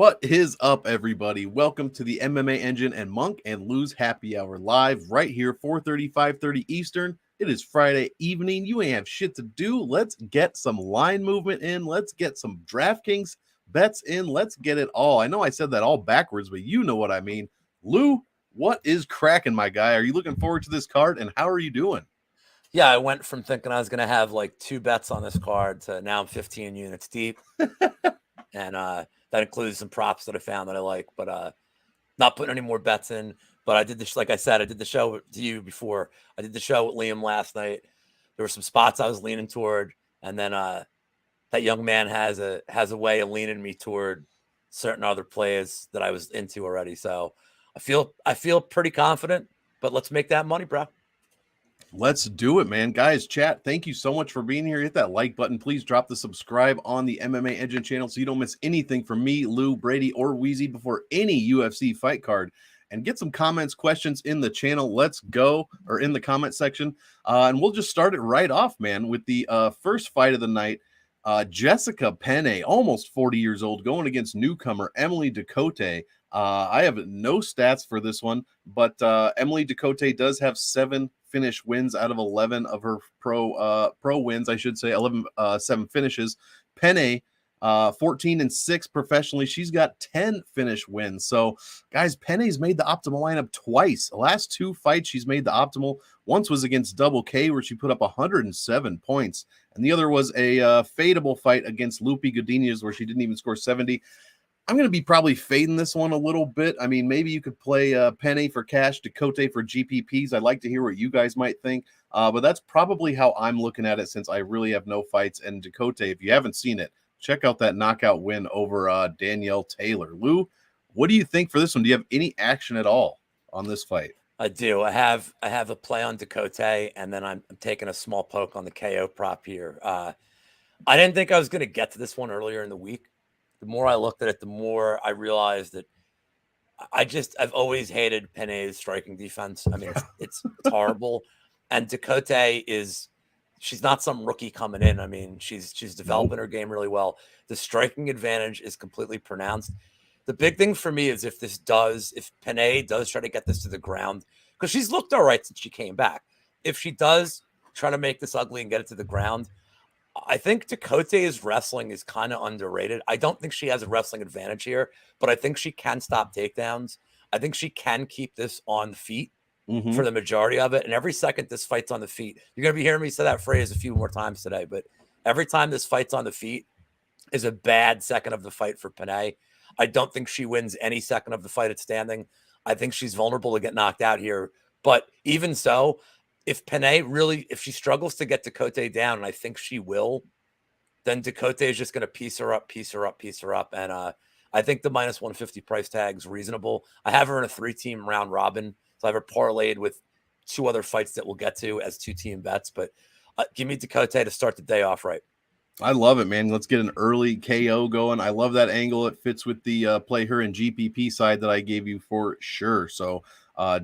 What is up, everybody? Welcome to the MMA Engine and Monk and Lou's Happy Hour live right here, 4:30, 5:30 Eastern. It is Friday evening. You ain't have shit to do. Let's get some line movement in. Let's get some DraftKings bets in. Let's get it all. I know I said that all backwards, but you know what I mean. Lou, what is cracking, my guy? Are you looking forward to this card, and how are you doing? Yeah, I went from thinking I was going to have like 2 bets on this card to now I'm 15 units deep. And that includes some props that I found that I like, but not putting any more bets in. But I did this, like I said, I did the show to you before. I did the show with Liam last night. There were some spots I was leaning toward, and then that young man has a way of leaning me toward certain other plays that I was into already. So I feel pretty confident. But let's make that money, bro. Let's do it, man. Guys, chat, thank you so much for being here. Hit that like button. Please drop the subscribe on the MMA Engine channel so you don't miss anything from me, Lou, Brady, or Wheezy before any UFC fight card. And get some comments, questions in the channel. Let's go, or in the comment section. And we'll just start it right off, man, with the first fight of the night. Jessica Penne, almost 40 years old, going against newcomer Emily Ducote. I have no stats for this one, but Emily Ducote does have 7 finish wins out of 11 of her pro wins, I should say, 7 finishes. Penne, 14-6 professionally. She's got 10 finish wins. So, guys, Penne's made the optimal lineup twice. The last 2 fights, she's made the optimal. Once was against Double K, where she put up 107 points. And the other was a fadeable fight against Lupi Godinez, where she didn't even score 70. I'm going to be probably fading this one a little bit. I mean, maybe you could play Penne for cash, Ducote for GPPs. I'd like to hear what you guys might think. But that's probably how I'm looking at it, since I really have no fights. And Ducote, if you haven't seen it, check out that knockout win over Danielle Taylor. Lou, what do you think for this one? Do you have any action at all on this fight? I do. I have a play on Ducote, and then I'm taking a small poke on the KO prop here. I didn't think I was going to get to this one earlier in the week. The more I looked at it, the more I realized that I've always hated Penne's striking defense. I mean, it's horrible. And Ducote she's not some rookie coming in. I mean, she's developing her game really well. The striking advantage is completely pronounced. The big thing for me is if Penne does try to get this to the ground, because she's looked all right since she came back. If she does try to make this ugly and get it to the ground, I think Ducote's wrestling is kind of underrated. I don't think she has a wrestling advantage here, but I think she can stop takedowns. I think she can keep this on the feet for the majority of it. And every second this fight's on the feet, you're going to be hearing me say that phrase a few more times today, but every time this fight's on the feet is a bad second of the fight for Penne. I don't think she wins any second of the fight at standing. I think she's vulnerable to get knocked out here. But even so, if she struggles to get Ducote down, and I think she will, then Ducote is just going to piece her up. And I think the minus 150 price tag is reasonable. I have her in a 3-team round robin. So I have her parlayed with 2 other fights that we'll get to as 2-team bets. But give me Ducote to start the day off right. I love it, man. Let's get an early KO going. I love that angle. It fits with the play her in GPP side that I gave you for sure. So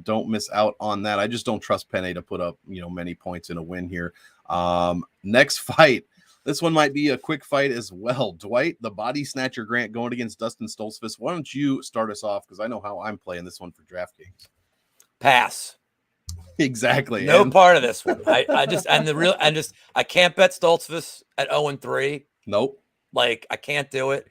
don't miss out on that. I just don't trust Penne to put up, many points in a win here. Next fight. This one might be a quick fight as well. Dwight, the body snatcher Grant, going against Dustin Stoltzfus. Why don't you start us off? Because I know how I'm playing this one for DraftKings. Pass. Exactly. No part of this one. I can't bet Stoltzfus at 0-3. Nope. Like, I can't do it.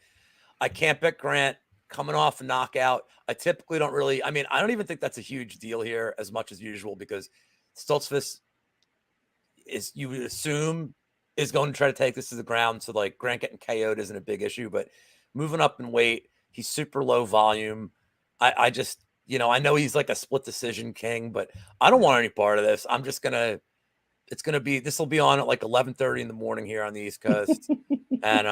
I can't bet Grant coming off a knockout. I typically don't really, I don't even think that's a huge deal here as much as usual, because Stoltzfus you would assume is going to try to take this to the ground. So like Grant getting KO'd isn't a big issue, but moving up in weight, he's super low volume. I just, I know he's like a split decision king, but I don't want any part of this. I'm just this will be on at like 11:30 in the morning here on the East Coast. And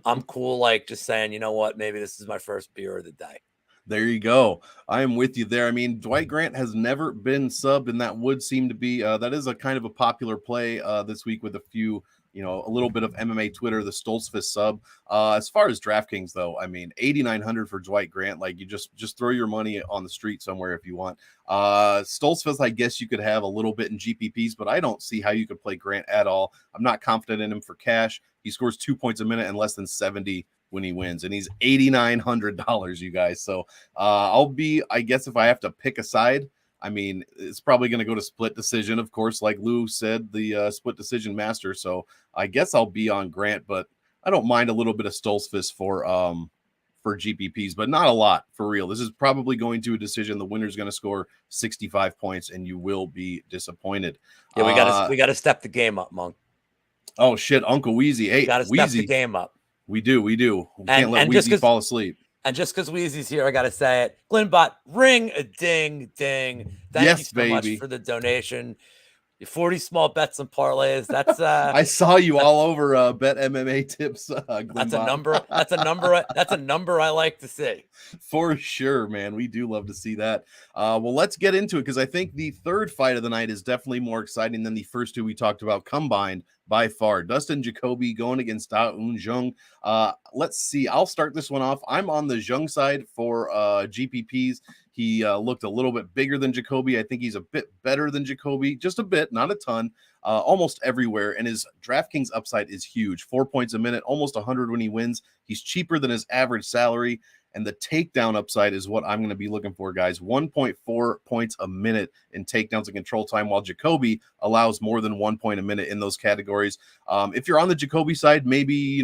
I'm cool, like just saying, you know what, maybe this is my first beer of the day. There you go. I am with you there. I mean, Dwight Grant has never been subbed, and that would seem to be that is a kind of a popular play this week with a few, a little bit of MMA Twitter, the Stoltzfus sub. As far as DraftKings, though, 8,900 for Dwight Grant. Like, you just throw your money on the street somewhere if you want. Stoltzfus, I guess you could have a little bit in GPPs, but I don't see how you could play Grant at all. I'm not confident in him for cash. He scores 2 points a minute and less than 70 when he wins, and he's $8,900, you guys. So I guess if I have to pick a side, I mean, it's probably going to go to split decision, of course, like Lou said, the split decision master. So I guess I'll be on Grant, but I don't mind a little bit of Stolzfus for GPPs, but not a lot for real. This is probably going to a decision. The winner's going to score 65 points, and you will be disappointed. Yeah, we got to step the game up, Monk. Oh shit, Uncle Wheezy. Hey, got to step the game up. We do. We can't let Wheezy fall asleep. And just because Wheezy's here, I got to say it. Glenbot, ring a ding, ding. Thank you so much for the donation. Your 40 small bets and parlays. That's I saw you all over Bet MMA tips. That's a number. That's a number I like to see. For sure, man. We do love to see that. Well, let's get into it, because I think the third fight of the night is definitely more exciting than the first two we talked about combined by far. Dustin Jacoby going against Da-Un Jung. Let's see. I'll start this one off. I'm on the Jung side for GPPs. He looked a little bit bigger than Jacoby. I think he's a bit better than Jacoby, just a bit, not a ton, almost everywhere. And his DraftKings upside is huge. 4 points a minute, almost 100 when he wins. He's cheaper than his average salary. And the takedown upside is what I'm going to be looking for, guys. 1.4 points a minute in takedowns and control time, while Jacoby allows more than 1 point a minute in those categories. If you're on the Jacoby side, maybe,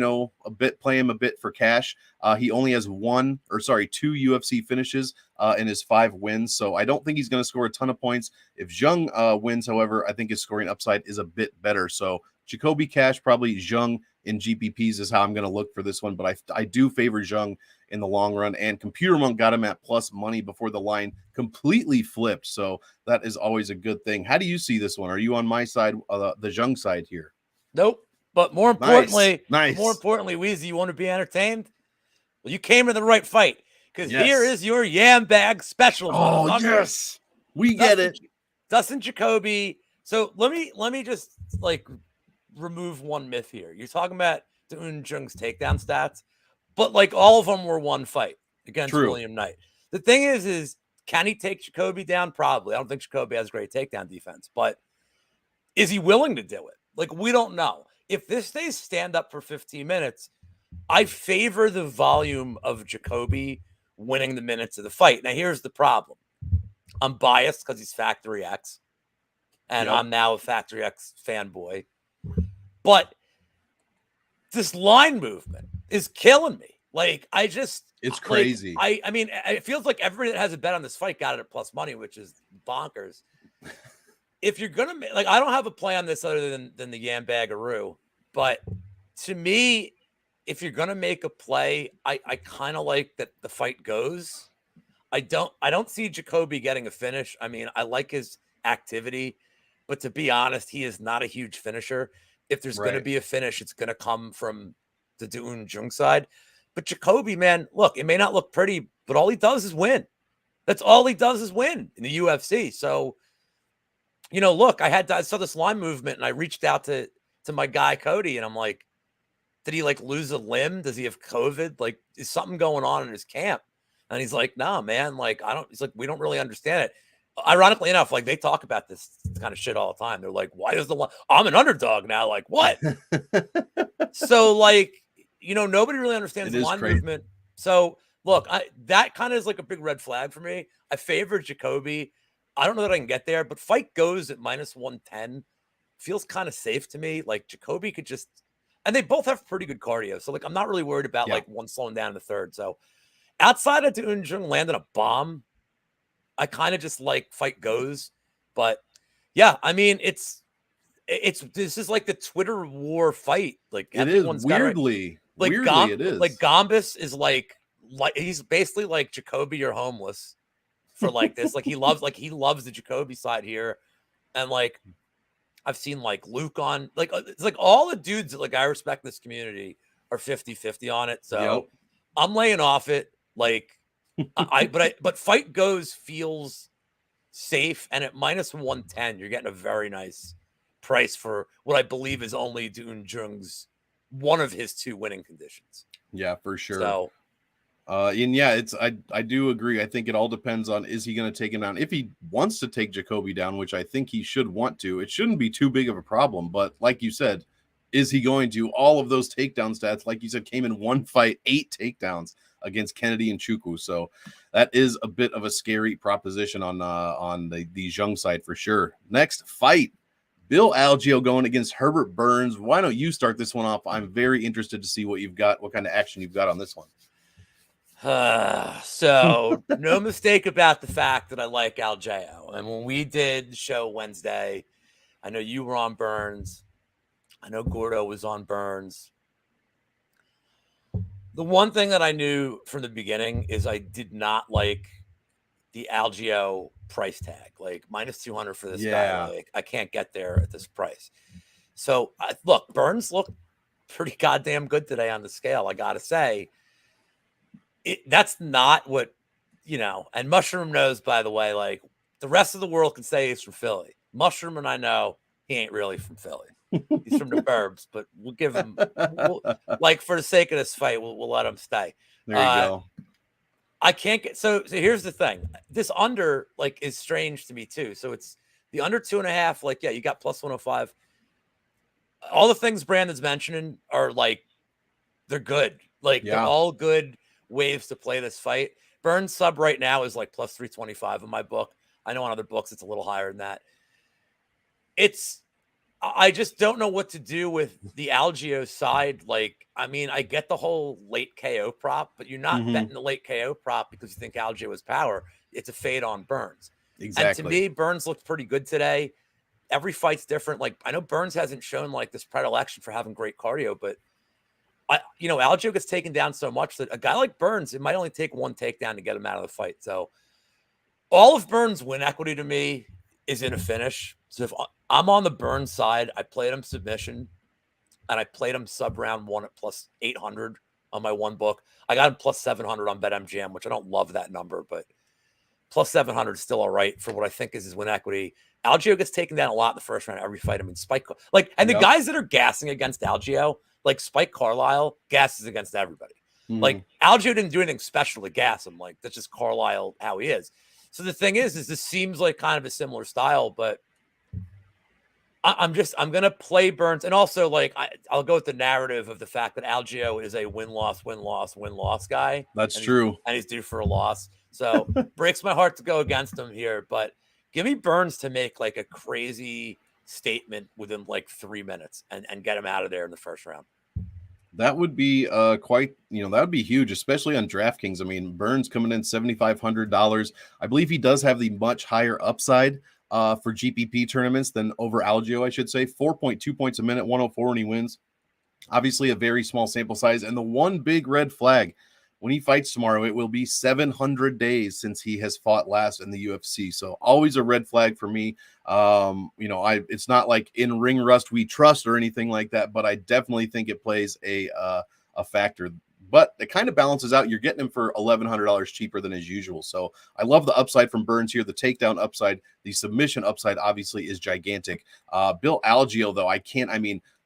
play him a bit for cash. He only has two UFC finishes in his 5 wins. So I don't think he's going to score a ton of points. If Jung wins, however, I think his scoring upside is a bit better. So Jacoby cash, probably Jung in GPPs is how I'm going to look for this one. But I do favor Jung in the long run, and Computer Monk got him at plus money before the line completely flipped. So that is always a good thing. How do you see this one? Are you on my side, the Jung side here? Nope. But more importantly, nice. Weezy, you want to be entertained? Well, you came to the right fight, because yes. Here is your Yam Bag special. Oh, yes. We get it. Dustin Jacoby. So let me just remove one myth here. You're talking about Da-Un Jung's takedown stats, but all of them were one fight against William Knight. The thing is can he take Jacoby down? Probably. I don't think Jacoby has great takedown defense, but is he willing to do it? We don't know. If this stays stand up for 15 minutes, I favor the volume of Jacoby winning the minutes of the fight. Now, here's the problem. I'm biased because he's Factory X, and I'm now a Factory X fanboy. But this line movement is killing me. It's crazy. I mean, it feels like everybody that has a bet on this fight got it at plus money, which is bonkers. If you're gonna I don't have a play on this other than the Yam Bagaroo, but to me, if you're gonna make a play, I kind of like that the fight goes. I don't see Jacoby getting a finish. I mean, I like his activity, but to be honest, he is not a huge finisher. If there's going to be a finish, it's going to come from the Da-Un Jung side. But Jacoby, man, look, it may not look pretty, but all he does is win. That's all he does is win in the UFC. So, look, I saw this line movement, and I reached out to my guy Cody, and I'm like, did he lose a limb? Does he have COVID? Is something going on in his camp? And he's like, no, man, he's like, we don't really understand it. Ironically enough, they talk about this kind of shit all the time. They're like, why is I'm an underdog now? What? So nobody really understands the line movement. So look, that kind of is a big red flag for me. I favor Jacoby. I don't know that I can get there, but fight goes at minus 110. Feels kind of safe to me. Jacoby could just, and they both have pretty good cardio. So I'm not really worried about one slowing down in the third. So outside of Da-Un Jung landing a bomb, I kind of just fight goes. But yeah, I mean, this is the Twitter war fight. It is weirdly. It is. Gomez is he's basically Jacoby, you're homeless for this. He loves the Jacoby side here. And I've seen Luke on it's all the dudes that I respect in this community are 50-50 on it. So I'm laying off it. But fight goes feels safe, and at minus 110, you're getting a very nice price for what I believe is only Da-Un Jung's one of his 2 winning conditions. Yeah, for sure. So, I do agree. I think it all depends on, is he going to take him down? If he wants to take Jacoby down, which I think he should want to, it shouldn't be too big of a problem. But like you said, Is he going to? All of those takedown stats, like you said, came in one fight, 8 takedowns against Kennedy and Chukwu. So that is a bit of a scary proposition on the Zhang side for sure. Next fight, Bill Algiel going against Herbert Burns. Why don't you start this one off? I'm very interested to see what you've got, what kind of action you've got on this one. So no mistake about the fact that I like Algiel. And when we did the show Wednesday, I know you were on Burns. I know Gordo was on Burns. The one thing that I knew from the beginning is I did not like the Algiel price tag, like -200 for this guy. Like, I can't get there at this price. So look, Burns looked pretty goddamn good today on the scale. I got to say, that's not what, and Mushroom knows, by the way, like the rest of the world can say he's from Philly. Mushroom and I know he ain't really from Philly. He's from the burbs, but we'll give him, like, for the sake of this fight, we'll let him stay. There you go. I can't get, so here's the thing. This under, like, is strange to me too. So it's the under 2.5, like, yeah, you got +105. All the things Brandon's mentioning are like, they're good. Like, they're all good waves to play this fight. Burns sub right now is like +325 in my book. I know on other books it's a little higher than that. I just don't know what to do with the Algiel side. Like, I mean, I get the whole late KO prop, but you're not betting the late KO prop because you think Algiel has power. It's a fade on Burns. Exactly. And to me, Burns looked pretty good today. Every fight's different. Like, I know Burns hasn't shown like this predilection for having great cardio, but Algiel gets taken down so much that a guy like Burns, it might only take one takedown to get him out of the fight. So all of Burns' win equity to me is in a finish. So if I'm on the Burns side, I played him submission and I played him sub round 1 at +800 on my one book. I got him +700 on BetMGM, which I don't love that number, but +700 is still all right for what I think is his win equity. Algiel gets taken down a lot in the first round every fight. I mean, the guys that are gassing against Algiel, like Spike Carlisle, gasses against everybody. Like, Algiel didn't do anything special to gas him. Like, that's just Carlisle how he is. So the thing is this seems like kind of a similar style, but I'm going to play Burns. And also, like, I'll go with the narrative of the fact that Algiel is a win-loss guy. That's true. And he's due for a loss. So breaks my heart to go against him here, but give me Burns to make like a crazy statement within like 3 minutes and get him out of there in the first round. That would be quite, that would be huge, especially on DraftKings. I mean, Burns coming in $7,500. I believe he does have the much higher upside for GPP tournaments than over Algiel, I should say. 4.2 points a minute, 104 when he wins. Obviously a very small sample size. And the one big red flag, when he fights tomorrow, it will be 700 days since he has fought last in the UFC. So always a red flag for me. It's not like in ring rust we trust or anything like that, but I definitely think it plays a factor. But it kind of balances out. You're getting him for $1,100 cheaper than as usual. So I love the upside from Burns here. The takedown upside, the submission upside obviously is gigantic. Bill Algiel, though,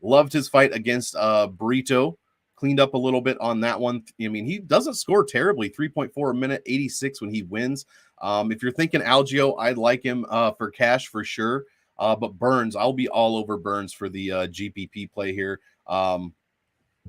loved his fight against Brito. Cleaned up a little bit on that one. I mean, he doesn't score terribly. 3.4 a minute, 86 when he wins. If you're thinking Algiel, I'd like him for cash for sure. But Burns, I'll be all over Burns for the GPP play here.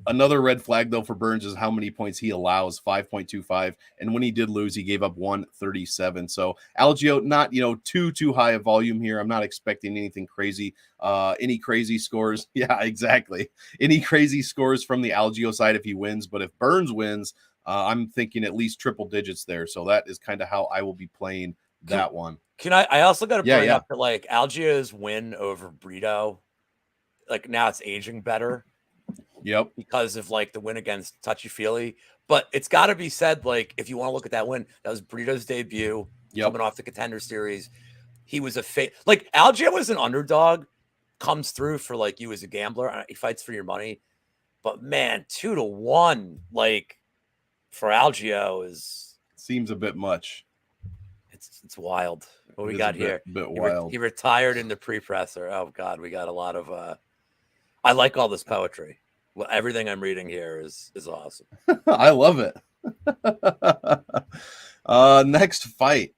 Another red flag, though, for Burns is how many points he allows, 5.25. And when he did lose, he gave up 137. So Algiel, not, too high a volume here. I'm not expecting anything crazy. Any crazy scores? Yeah, exactly. Any crazy scores from the Algiel side if he wins. But if Burns wins, I'm thinking at least triple digits there. So that is kind of how I will be playing that one. I also got to bring up that, like, Algiel's win over Brito, like, now it's aging better. Yep. Because of like the win against Touchy-Feely. But it's got to be said, like, if you want to look at that win, that was Brito's debut coming off the Contender Series. He was like, Algiel was an underdog, comes through for like you as a gambler. He fights for your money. But man, 2-1, like, for Algiel seems a bit much. It's wild. What we got here? Bit wild. He retired in the pre-presser. Oh God, we got a lot of I like all this poetry. Well, everything I'm reading here is awesome. I love it. Next fight.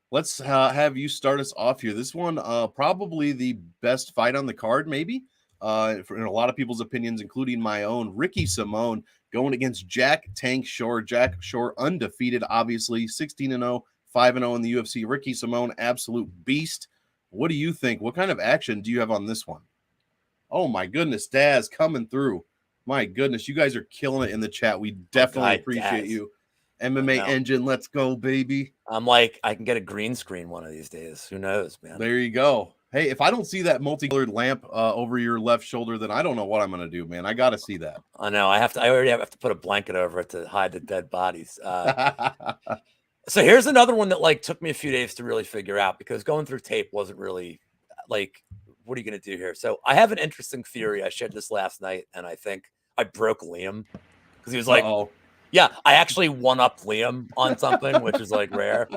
Let's have you start us off here. This one, probably the best fight on the card, maybe in a lot of people's opinions, including my own. Ricky Simone going against Jack Tank Shore. Jack Shore undefeated, obviously 16-0, 5-0 in the UFC. Ricky Simone, absolute beast. What do you think? What kind of action do you have on this one? Oh my goodness, Daz coming through. My goodness, you guys are killing it in the chat. We definitely appreciate you. MMA Engine, let's go, baby. I'm like, I can get a green screen one of these days. Who knows, man? There you go. Hey, if I don't see that multicolored lamp over your left shoulder, then I don't know what I'm going to do, man. I got to see that. I know. I already have to put a blanket over it to hide the dead bodies. So here's another one that like took me a few days to really figure out, because going through tape wasn't really like, what are you going to do here? So I have an interesting theory. I shared this last night, and I think I broke Liam because he was like, yeah, I actually one up Liam on something, which is like rare.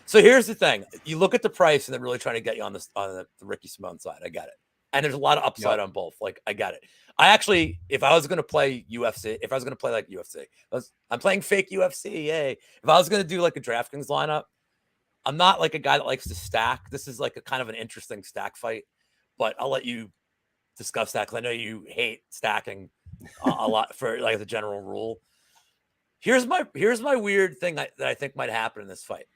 So here's the thing. You look at the price and they're really trying to get you on the Ricky Simone side. I get it. And there's a lot of upside on both. Like, I got it. I actually, if I was going to play UFC, if I was going to play like UFC, I'm playing fake UFC. Yay. If I was going to do like a DraftKings lineup, I'm not like a guy that likes to stack. This is like a kind of an interesting stack fight, but I'll let you discuss that because I know you hate stacking a lot for like the general rule. Here's my weird thing that I think might happen in this fight.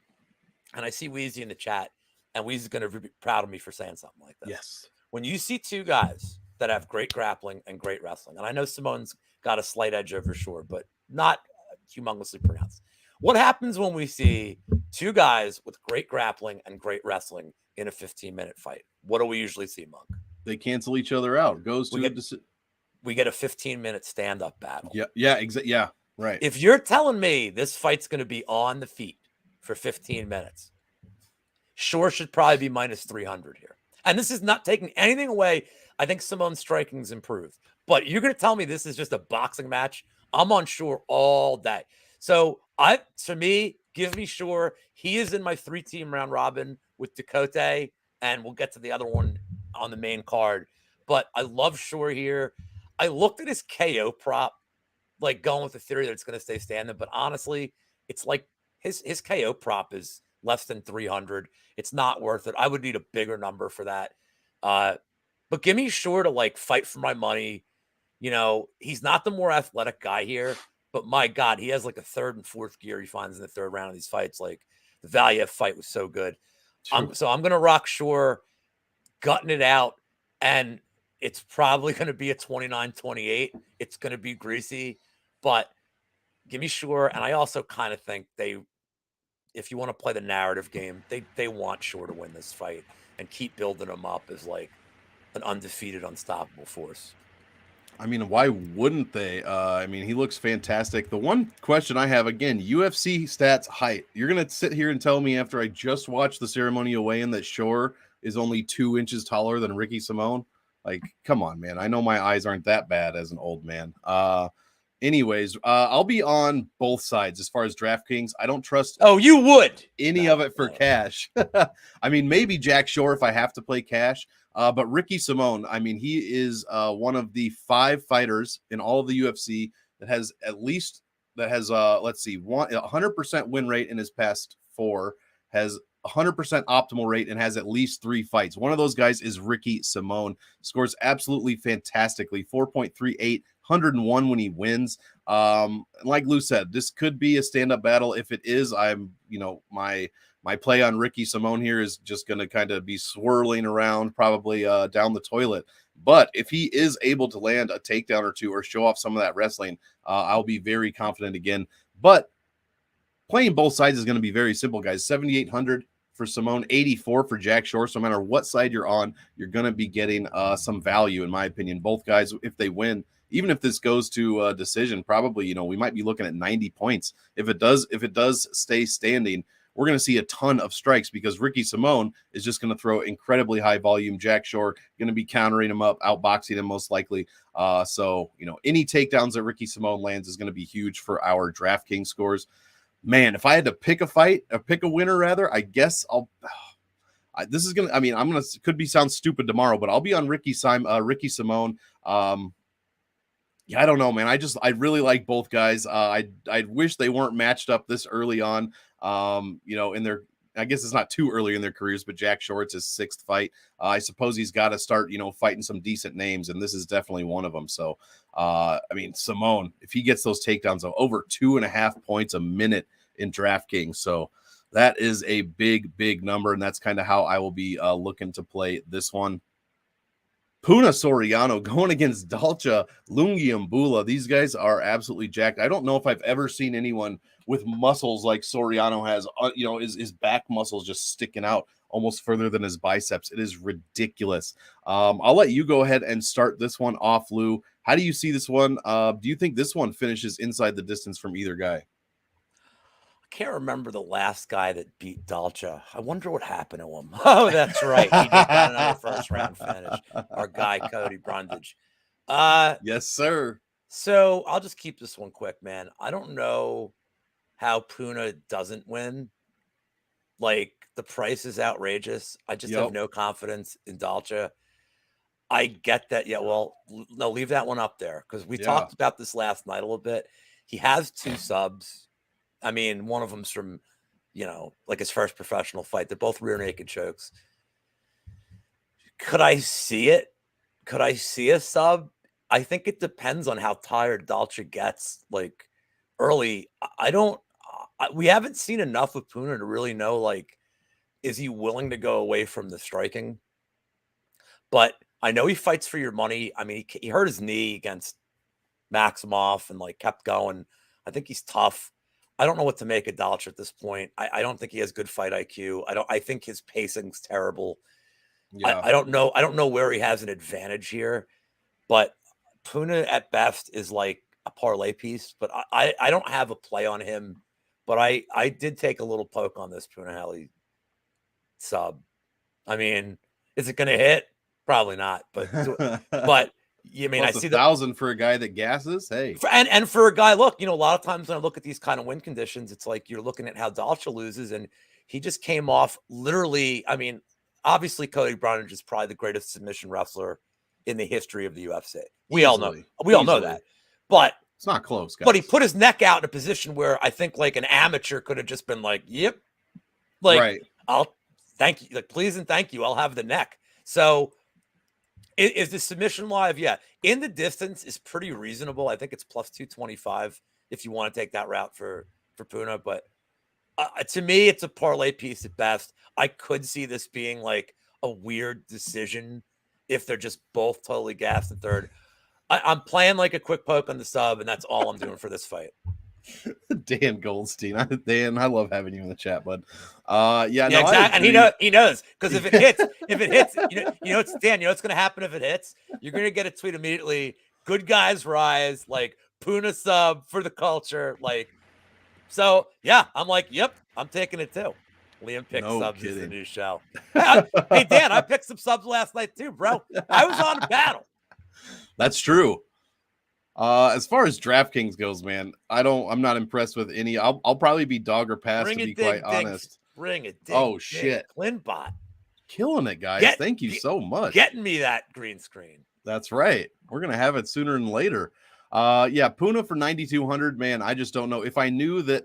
And I see Weezy in the chat, and Weezy's going to be proud of me for saying something like this. Yes. When you see two guys that have great grappling and great wrestling, and I know Simone's got a slight edge over Shore, but not humongously pronounced. What happens when we see two guys with great grappling and great wrestling in a 15-minute fight? What do we usually see, Monk? They cancel each other out. We get a 15-minute stand-up battle. Yeah, exactly. Yeah, right. If you're telling me this fight's going to be on the feet for 15 minutes, Shore should probably be minus 300 here. And this is not taking anything away. I think Simone's striking's improved. But you're going to tell me this is just a boxing match? I'm on Shore all day. So to me, give me Shore. He is in my 3-team round robin with Dakota, and we'll get to the other one on the main card. But I love Shore here. I looked at his KO prop, like going with the theory that it's going to stay standing. But honestly, it's like his KO prop is less than 300. It's not worth it. I would need a bigger number for that. But give me Shore to like fight for my money. You know, he's not the more athletic guy here, but my God, he has like a third and fourth gear he finds in the third round of these fights. Like the Valiev fight was so good. So I'm going to rock Shore, gutting it out. And it's probably going to be a 29-28. It's going to be greasy, but give me Shore. And I also kind of think if you want to play the narrative game, they want Shore to win this fight and keep building him up as like an undefeated, unstoppable force. I mean, why wouldn't they? I mean, he looks fantastic. The one question I have, again, UFC stats height. You're going to sit here and tell me after I just watched the ceremonial weigh-in that Shore is only 2 inches taller than Ricky Simone? Like, come on, man. I know my eyes aren't that bad as an old man. Anyways, I'll be on both sides as far as DraftKings. I don't trust. Oh, you would any of it for cash. I mean, maybe Jack Shore if I have to play cash. But Ricky Simone, I mean, he is one of the 5 fighters in all of the UFC that has let's see, 100% win rate in his past 4, has 100% optimal rate, and has at least 3 fights. One of those guys is Ricky Simone. Scores absolutely fantastically, 4.38, 101 when he wins. Like Lou said, this could be a stand-up battle. If it is, my play on Ricky Simone here is just going to kind of be swirling around, probably down the toilet. But if he is able to land a takedown or two or show off some of that wrestling, I'll be very confident again. But playing both sides is going to be very simple, guys. 7,800 for Simone, 84 for Jack Shore. So no matter what side you're on, you're going to be getting some value, in my opinion. Both guys, if they win, even if this goes to a decision, probably, we might be looking at 90 points. If it does stay standing, we're going to see a ton of strikes because Ricky Simone is just going to throw incredibly high volume. Jack Shore going to be countering him up, outboxing him most likely. So any takedowns that Ricky Simone lands is going to be huge for our DraftKings scores. Man, if I had to pick a fight, or pick a winner rather, I guess sound stupid tomorrow, but I'll be on Ricky Simone. Yeah, I don't know, man. I really like both guys. I wish they weren't matched up this early on. In their I guess it's not too early in their careers, but Jack Short's his 6th fight. I suppose he's got to start, fighting some decent names, and this is definitely one of them. So, I mean, Simone, if he gets those takedowns of over 2.5 points a minute in DraftKings, so that is a big, big number, and that's kind of how I will be looking to play this one. Puna Soriano going against Dalcha Lungiambula. These guys are absolutely jacked. I don't know if I've ever seen anyone with muscles like Soriano has, his back muscles just sticking out almost further than his biceps. It is ridiculous. I'll let you go ahead and start this one off, Lou. How do you see this one? Do you think this one finishes inside the distance from either guy? I can't remember the last guy that beat Dalcha. I wonder what happened to him. Oh, that's right. He just got another first round finish. Our guy, Cody Brundage. Yes, sir. So I'll just keep this one quick, man. I don't know how Puna doesn't win. Like, the price is outrageous. I just have no confidence in Dalcha. I get that. Yeah, well, no, leave that one up there because we talked about this last night a little bit. He has 2 subs. I mean, one of them's from, like his first professional fight. They're both rear naked chokes. Could I see it? Could I see a sub? I think it depends on how tired Dalcha gets. Like, early, we haven't seen enough of Puna to really know, like, is he willing to go away from the striking? But I know he fights for your money. I mean, he hurt his knee against Maximov and, like, kept going. I think he's tough. I don't know what to make of Dalcha at this point. I don't think he has good fight IQ. I think his pacing's terrible. Yeah. I don't know. I don't know where he has an advantage here, but Puna at best is like a parlay piece, but I don't have a play on him, but I did take a little poke on this Punahele sub. I mean, is it going to hit? Probably not, but I mean, I see 1,000 for a guy that gasses. Hey, and for a guy, look, a lot of times when I look at these kind of win conditions, it's like you're looking at how Dalcha loses, and he just came off literally. I mean, obviously, Cody Brundage is probably the greatest submission wrestler in the history of the UFC. We all know that, but it's not close, guys. But he put his neck out in a position where I think like an amateur could have just been like, "Yep, like right. I'll thank you, like please and thank you. I'll have the neck." So. Is the submission live? Yeah. In the distance is pretty reasonable. I think it's plus 225 if you want to take that route for Puna. But to me, it's a parlay piece at best. I could see this being like a weird decision if they're just both totally gassed in third. I'm playing like a quick poke on the sub, and that's all I'm doing for this fight. Dan Goldstein. Dan, I love having you in the chat, bud. Exactly. And he knows because if it hits, it's Dan. What's going to happen if it hits? You're going to get a tweet immediately. Good guys rise, like Puna sub for the culture, like. So yeah, I'm like, yep, I'm taking it too. Liam picks subs is the new show. Hey Dan, I picked some subs last night too, bro. I was on a battle. That's true. As far as DraftKings goes, man, I'm not impressed with any. I'll probably be dog or pass to be quite honest. Bring it. Oh shit. Clinbot. Killing it, guys. Thank you so much. Getting me that green screen. That's right. We're going to have it sooner than later. Puna for 9,200, man. I just don't know if I knew that,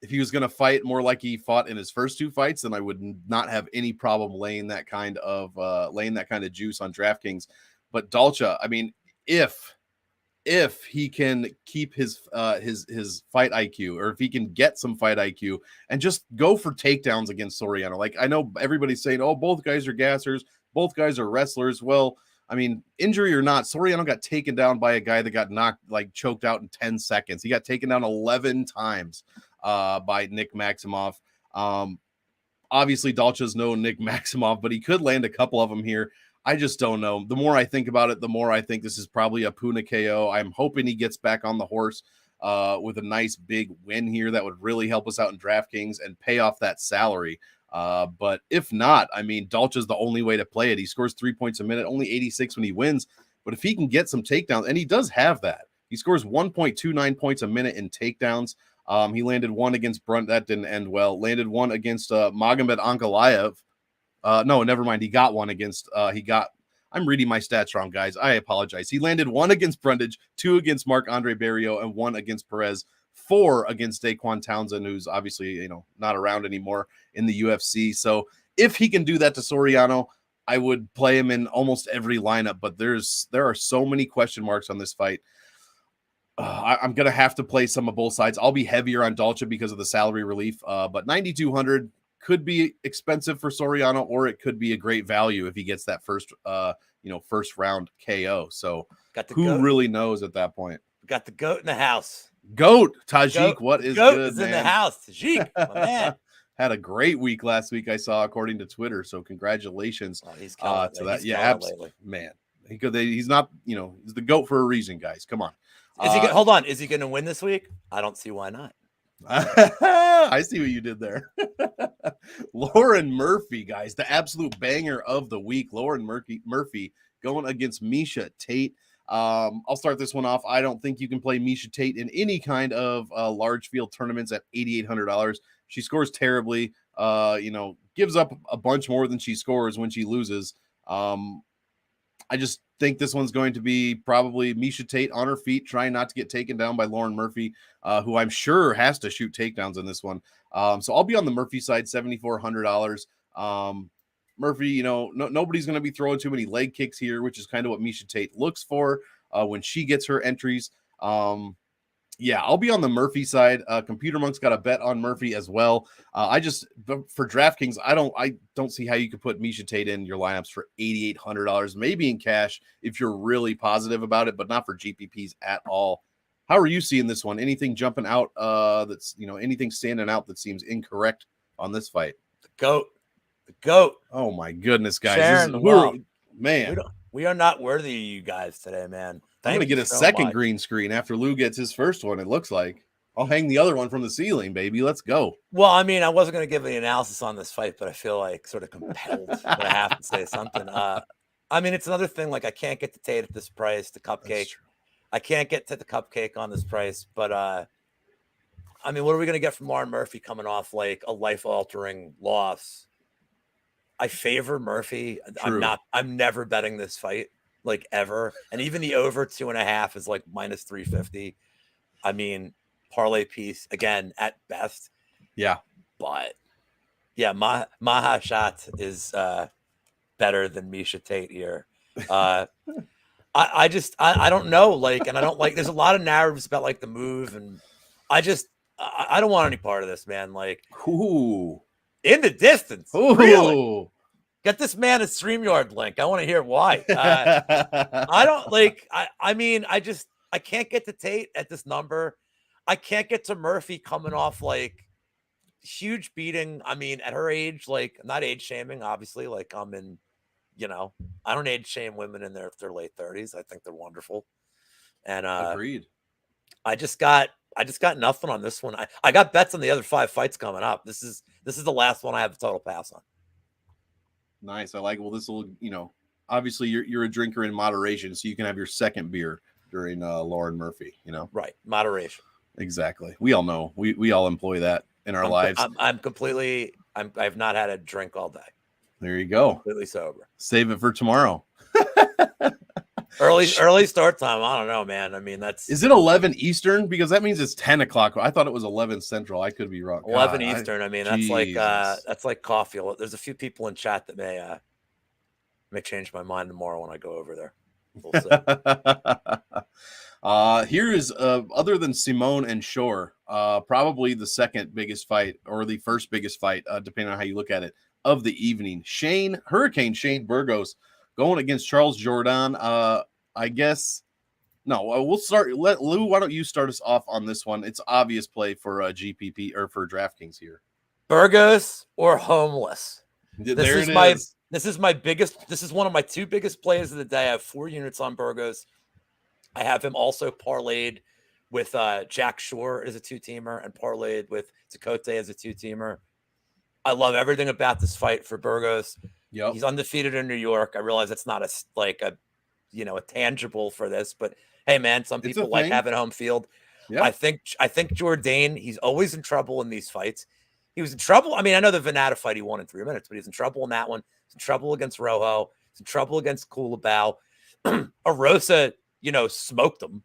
if he was going to fight more like he fought in his first 2 fights, then I would not have any problem laying that kind of juice on DraftKings. But Dalcha, I mean, if he can keep his fight IQ, or if he can get some fight IQ and just go for takedowns against Soriano. Like, I know everybody's saying, oh, both guys are gassers, both guys are wrestlers. Well, I mean, injury or not, Soriano got taken down by a guy that got choked out in 10 seconds. He got taken down 11 times by Nick Maximov. Obviously, Dalcha's no Nick Maximov, but he could land a couple of them here. I just don't know. The more I think about it, the more I think this is probably a Puna KO. I'm hoping he gets back on the horse with a nice big win here. That would really help us out in DraftKings and pay off that salary. But if not, I mean, Dalcha's the only way to play it. He scores 3 points a minute, only 86 when he wins. But if he can get some takedowns, and he does have that, he scores 1.29 points a minute in takedowns. He landed one against Brunt. That didn't end well. Landed one against Magomed Ankalaev. No, never mind. He got one against, I'm reading my stats wrong, guys. I apologize. He landed one against Brundage, 2 against Marc-Andre Barrios, and 1 against Perez. 4 against Daquan Townsend, who's obviously, not around anymore in the UFC. So if he can do that to Soriano, I would play him in almost every lineup, but there are so many question marks on this fight. I'm going to have to play some of both sides. I'll be heavier on Dolce because of the salary relief, but 9,200 could be expensive for Soriano, or it could be a great value if he gets that first round KO. So who really knows at that point? We got the GOAT in the house. GOAT, Tajik, what is GOAT good, is man? in the house. Tajik, my man. Had a great week last week, I saw, according to Twitter. So congratulations he's to that. Yeah, absolutely, man. He's not, he's the GOAT for a reason, guys. Come on. Hold on. Is he going to win this week? I don't see why not. I see what you did there. Lauren Murphy, guys, the absolute banger of the week. Lauren Murphy going against Miesha Tate. I'll start this one off. I don't think you can play Miesha Tate in any kind of large field tournaments at $8,800. She scores terribly, gives up a bunch more than she scores when she loses. I just think this one's going to be probably Miesha Tate on her feet, trying not to get taken down by Lauren Murphy, who I'm sure has to shoot takedowns in this one. So I'll be on the Murphy side, $7,400. Murphy, nobody's going to be throwing too many leg kicks here, which is kind of what Miesha Tate looks for when she gets her entries. I'll be on the Murphy side. Computer Monk's got a bet on Murphy as well. For DraftKings, I don't see how you could put Miesha Tate in your lineups for $8,800, maybe in cash if you're really positive about it, but not for GPPs at all. How are you seeing this one? Anything jumping out that's, anything standing out that seems incorrect on this fight? The GOAT. Oh my goodness, guys. We are not worthy of you guys today, man. I'm going to get a second green screen after Lou gets his first one, it looks like. I'll hang the other one from the ceiling, baby. Let's go. Well, I mean, I wasn't going to give the analysis on this fight, but I feel like sort of compelled that I have to say something. It's another thing. Like, I can't get the Tate at this price, the cupcake. I can't get to the cupcake on this price. But, what are we going to get from Lauren Murphy coming off like a life-altering loss? I favor Murphy. True. I'm never betting this fight, like, ever. And even the over 2.5 is like minus 350. Parlay piece again at best. Yeah. But yeah, Maha Shot is better than Miesha Tate here. I don't know. Like, and I don't like, there's a lot of narratives about like the move, and I don't want any part of this, man. Like, ooh. In the distance. Ooh. Really? Get this man a StreamYard link. I want to hear why. I don't like, I can't get to Tate at this number. I can't get to Murphy coming off like huge beating. At her age, like, I'm not age shaming, obviously. Like, I don't age shame women in their late 30s. I think they're wonderful. And agreed. I just got nothing on this one. I got bets on the other 5 fights coming up. This is the last one I have a total pass on. Nice. I like it. Well, this will, obviously you're a drinker in moderation, so you can have your second beer during Lauren Murphy, Right. Moderation. Exactly. We all know. We all employ that in our lives. I've not had a drink all day. There you go. Completely sober. Save it for tomorrow. Early start time. I don't know, man. Is it 11 Eastern? Because that means it's 10 o'clock. I thought it was 11 Central. I could be wrong. 11 Eastern. That's like coffee. There's a few people in chat that may change my mind tomorrow when I go over there. We'll see. Here is other than Simone and Shore, probably the second biggest fight or the first biggest fight, depending on how you look at it, of the evening. Hurricane Shane Burgos going against Charles Jourdain. I guess we'll start. Lou, why don't you start us off on this one? It's obvious play for GPP or for DraftKings here. Burgos or homeless. This is one of my 2 biggest plays of the day. I have 4 units on Burgos. I have him also parlayed with Jack Shore as a 2-teamer and parlayed with Tcity as a 2-teamer. I love everything about this fight for Burgos. Yep. He's undefeated in New York. I realize it's not a tangible for this, but hey, man, some people like having home field. Yep. I think Jourdain, he's always in trouble in these fights. He was in trouble. I know the Venata fight he won in 3 minutes, but he's in trouble in that one. He's in trouble against Rojo. He's in trouble against Kulabau. Arosa, smoked him.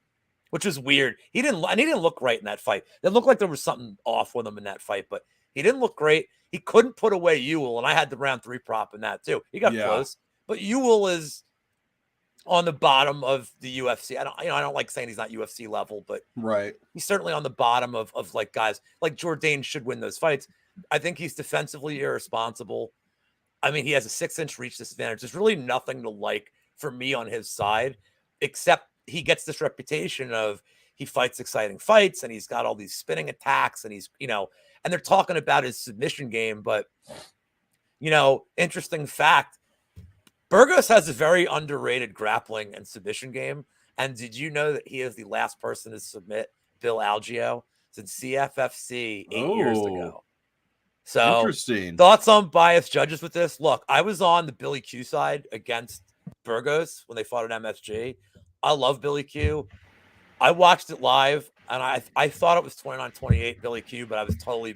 which was weird. He didn't look right in that fight. It looked like there was something off with him in that fight, but he didn't look great. He couldn't put away Ewell, and I had the round 3 prop in that too. He got close, but Ewell is on the bottom of the UFC. I don't like saying he's not UFC level, but he's certainly on the bottom of like guys like Jourdain should win those fights. I think he's defensively irresponsible. I mean, he has a 6-inch reach disadvantage. There's really nothing to like for me on his side, except he gets this reputation of he fights exciting fights and he's got all these spinning attacks and he's, and they're talking about his submission game. But, interesting fact, Burgos has a very underrated grappling and submission game. And did you know that he is the last person to submit Bill Algiel since CFFC 8 years ago? So interesting. Thoughts on biased judges with this? Look, I was on the Billy Q side against Burgos when they fought at MSG. I love Billy Q. I watched it live, and I thought it was 29-28 Billy Q, but I was totally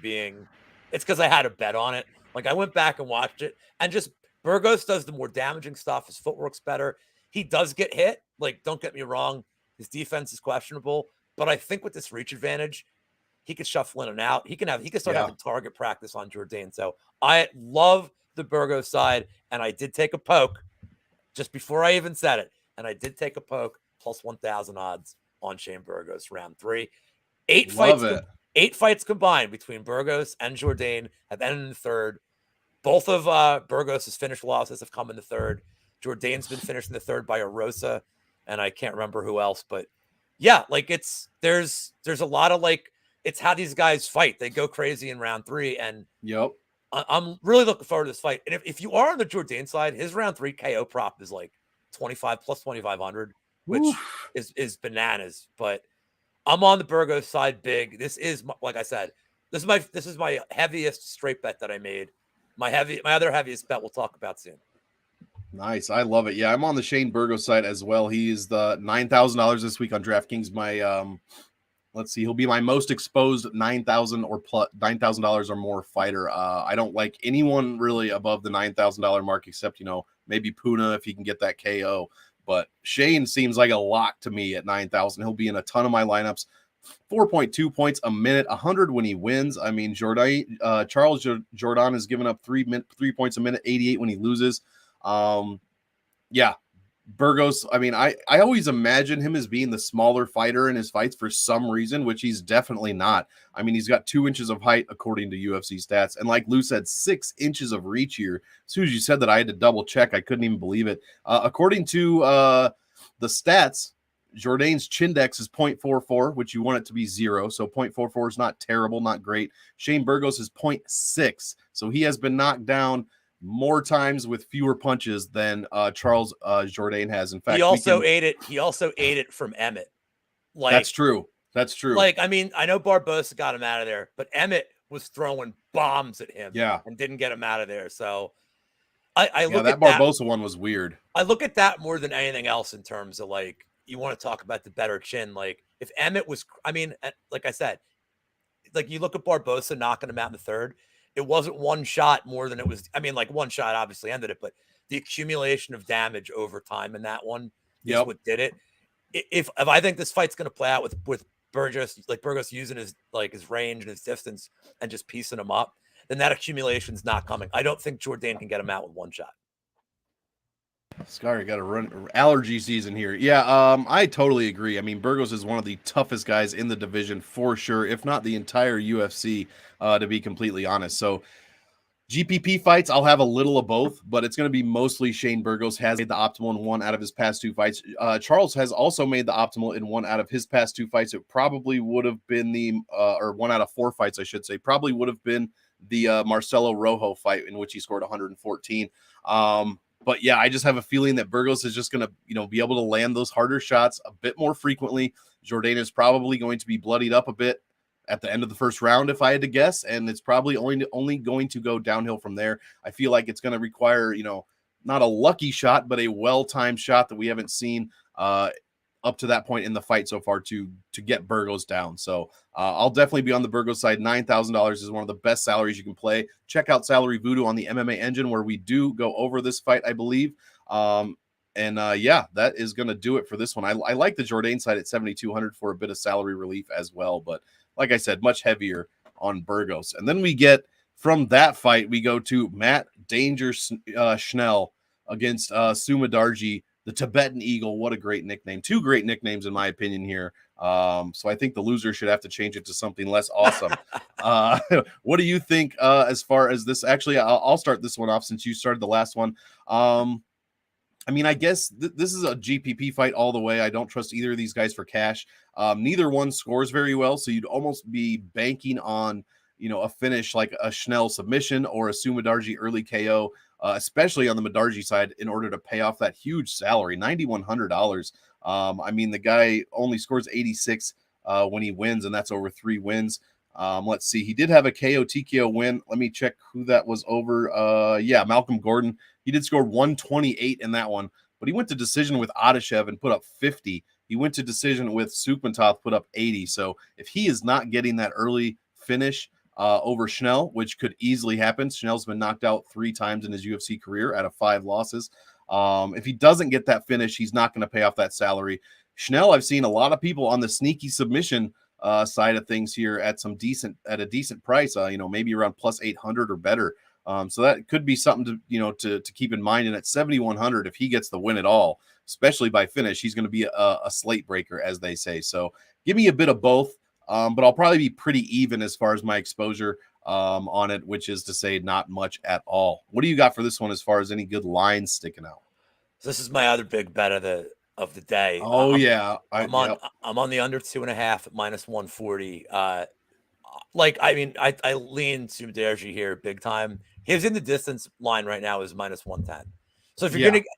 it's because I had a bet on it. Like, I went back and watched it, and just Burgos does the more damaging stuff. His footwork's better. He does get hit. Like, don't get me wrong. His defense is questionable, but I think with this reach advantage, he could shuffle in and out. He can start having target practice on Jourdain. So I love the Burgos side, and I did take a poke just before I even said it. And I did take a poke plus 1,000 odds on Shane Burgos round 3. 8 fights combined between Burgos and Jourdain have ended in the third. Both of Burgos' finished losses have come in the third. Jourdain's been finished in the third by Arosa, and I can't remember who else. But yeah, like there's a lot of it's how these guys fight. They go crazy in round 3, and I'm really looking forward to this fight. And if you are on the Jourdain side, his round 3 KO prop is like 25 plus 2,500, which is bananas. But I'm on the Burgos side big. This is, like I said, this is my heaviest straight bet that I made. My other heaviest bet we'll talk about soon. Nice. I love it. Yeah, I'm on the Shane Burgos side as well. He is the $9,000 this week on DraftKings. My let's see, he'll be my most exposed $9,000 or more fighter. I don't like anyone really above the $9,000 mark, except maybe Puna if he can get that KO. But Shane seems like a lock to me at 9,000. He'll be in a ton of my lineups. 4.2 points a minute, 100 when he wins. I mean, Charles Jourdain has given up 3 points a minute, 88 when he loses. Yeah. Burgos, I mean, I always imagine him as being the smaller fighter in his fights for some reason, which he's definitely not. I mean, he's got 2 inches of height according to UFC stats. And like Lou said, 6 inches of reach here. As soon as you said that, I had to double check. I couldn't even believe it. According to the stats, Jourdain's Chindex is 0.44, which you want it to be 0. So 0.44 is not terrible, not great. Shane Burgos is 0.6. So he has been knocked down more times with fewer punches than Charles Jourdain has. In fact, he also ate it from Emmett. That's true. Like, I mean, I know Barbosa got him out of there, but Emmett was throwing bombs at him and didn't get him out of there. So I look at that Barbosa one was weird. I look at that more than anything else in terms of you want to talk about the better chin. Like, if Emmett was, I mean, like I said, you look at Barbosa knocking him out in the third. It wasn't one shot more than it was. I mean, one shot obviously ended it, but the accumulation of damage over time in that one is what did it. If I think this fight's going to play out with Burgos, Burgos using his range and his distance and just piecing him up, then that accumulation's not coming. I don't think Jourdain can get him out with one shot. Scar, got to run allergy season here. Yeah, I totally agree. I mean, Burgos is one of the toughest guys in the division for sure, if not the entire UFC, to be completely honest. So GPP fights, I'll have a little of both, but it's going to be mostly Shane Burgos has made the optimal in 1 out of his past 2 fights. Charles has also made the optimal in 1 out of his past 2 fights. It probably would have been or 1 out of 4 fights, I should say, probably would have been the Marcelo Rojo fight in which he scored 114. But yeah, I just have a feeling that Burgos is just going to, be able to land those harder shots a bit more frequently. Jourdain is probably going to be bloodied up a bit at the end of the first round, if I had to guess, and it's probably only going to go downhill from there. I feel like it's going to require, not a lucky shot, but a well-timed shot that we haven't seen up to that point in the fight so far to get Burgos down. So I'll definitely be on the Burgos side. $9,000 is one of the best salaries you can play. Check out Salary Voodoo on the MMA Engine, where we do go over this fight, I believe. And yeah, that is going to do it for this one. I like the Jourdain side at 7,200 for a bit of salary relief as well. But like I said, much heavier on Burgos. And then we get from that fight, we go to Matt Danger Schnell against Sumadarji, the Tibetan Eagle. What a great nickname. Two great nicknames, in my opinion, here. So I think the loser should have to change it to something less awesome. What do you think as far as this? Actually, I'll start this one off since you started the last one. I mean, I guess this is a GPP fight all the way. I don't trust either of these guys for cash. Neither one scores very well, so you'd almost be banking on, a finish like a Schnell submission or a Sumadarji early KO, especially on the Madarji side, in order to pay off that huge salary, $9,100. I mean, the guy only scores 86 when he wins, and that's over 3 wins. Let's see. He did have a KO TKO win. Let me check who that was over. Yeah, Malcolm Gordon. He did score 128 in that one, but he went to decision with Adeshev and put up 50. He went to decision with Sukmantov, put up 80. So if he is not getting that early finish over Schnell, which could easily happen, Schnell's been knocked out 3 times in his UFC career out of 5 losses. If he doesn't get that finish, he's not going to pay off that salary. Schnell, I've seen a lot of people on the sneaky submission side of things here at a decent price, maybe around plus 800 or better. So that could be something to keep in mind. And at 7,100, if he gets the win at all, especially by finish, he's going to be a slate breaker, as they say. So give me a bit of both, but I'll probably be pretty even as far as my exposure on it, which is to say not much at all. What do you got for this one as far as any good lines sticking out? So this is my other big bet of the day. Oh, yeah. I'm on the under 2.5 at minus 140. I lean Sumadarji here big time. His in the distance line right now is minus 110. So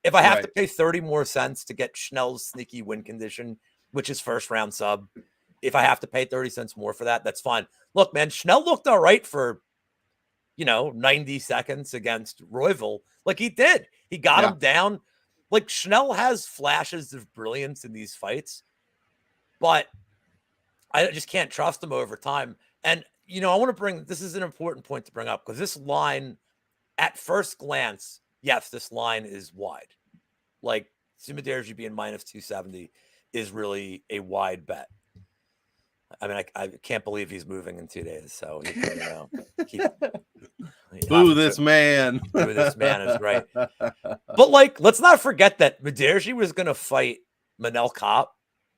if I have to pay 30 more cents to get Schnell's sneaky win condition, which is first round sub, if I have to pay 30 cents more for that, that's fine. Look, man, Schnell looked all right for 90 seconds against Royval. Like he did. He got him down. Like Schnell has flashes of brilliance in these fights, but I just can't trust him over time. And, I want to this is an important point to bring up because this line at first glance, yes, this line is wide. Like Sumadarji being minus 270 is really a wide bet. I mean, I can't believe he's moving in 2 days. So, boo this man. Boo this man is right. But let's not forget that Madarji was going to fight Manel Kape.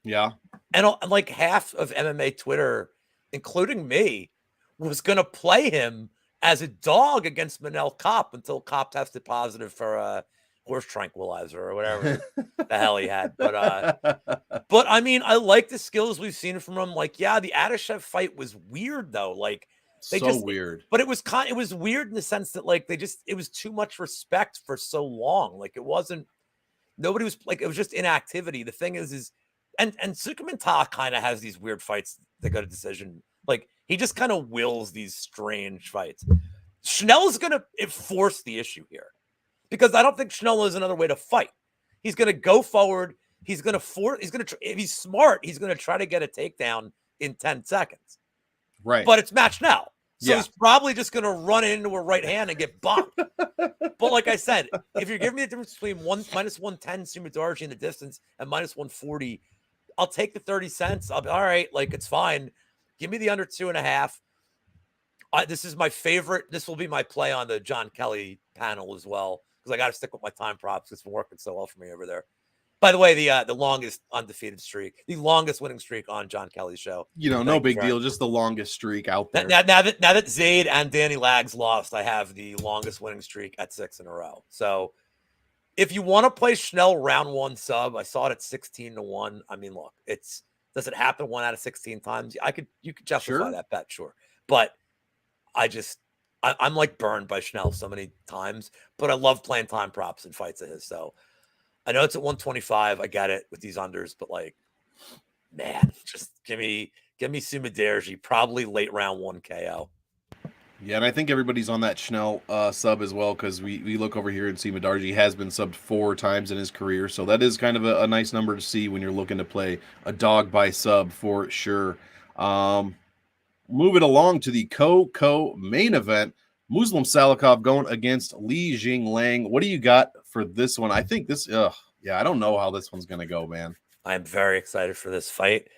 Yeah. And half of MMA Twitter, including me, was going to play him as a dog against Manel Kape until Kape tested positive for a horse tranquilizer or whatever the hell he had. But I mean, I like the skills we've seen from him. The Adeshev fight was weird though. Weird. But it was weird in the sense that it was too much respect for so long. It wasn't, nobody was it was just inactivity. The thing is and Sukmantov kind of has these weird fights that go to decision. He just kind of wills these strange fights. Schnell is going to force the issue here because I don't think Schnell is another way to fight. He's going to go forward. He's going to if he's smart, he's going to try to get a takedown in 10 seconds. Right. But it's Matt Schnell. So he's probably just going to run into a right hand and get bumped. But like I said, if you're giving me the difference between minus 110 Sumadarji in the distance and minus 140, I'll take the 30 cents. I'll be all right. It's fine. Give me the under 2.5. This is my favorite. This will be my play on the John Kelly panel as well, because I got to stick with my time props. It's been working so well for me over there. By the way, the longest undefeated streak, the longest winning streak on John Kelly's show. No big deal. Just the longest streak out there. Now that Zayd and Danny Lags lost, I have the longest winning streak at 6 in a row. So if you want to play Schnell round 1 sub, I saw it at 16-1. I mean, look, does it happen 1 out of 16 times? You could justify that bet, sure. But I'm burned by Schnell so many times, but I love playing time props and fights of his. So I know it's at 125. I get it with these unders, but man, just give me Sumadarji, probably late round 1 KO. Yeah, and I think everybody's on that Schnell sub as well, because we look over here and see Madarji has been subbed 4 times in his career. So that is kind of a nice number to see when you're looking to play a dog by sub for sure. Moving along to the main event, Muslim Salikov going against Li Jingliang. What do you got for this one? I think this Yeah, I don't know how this one's gonna go, man. I am very excited for this fight.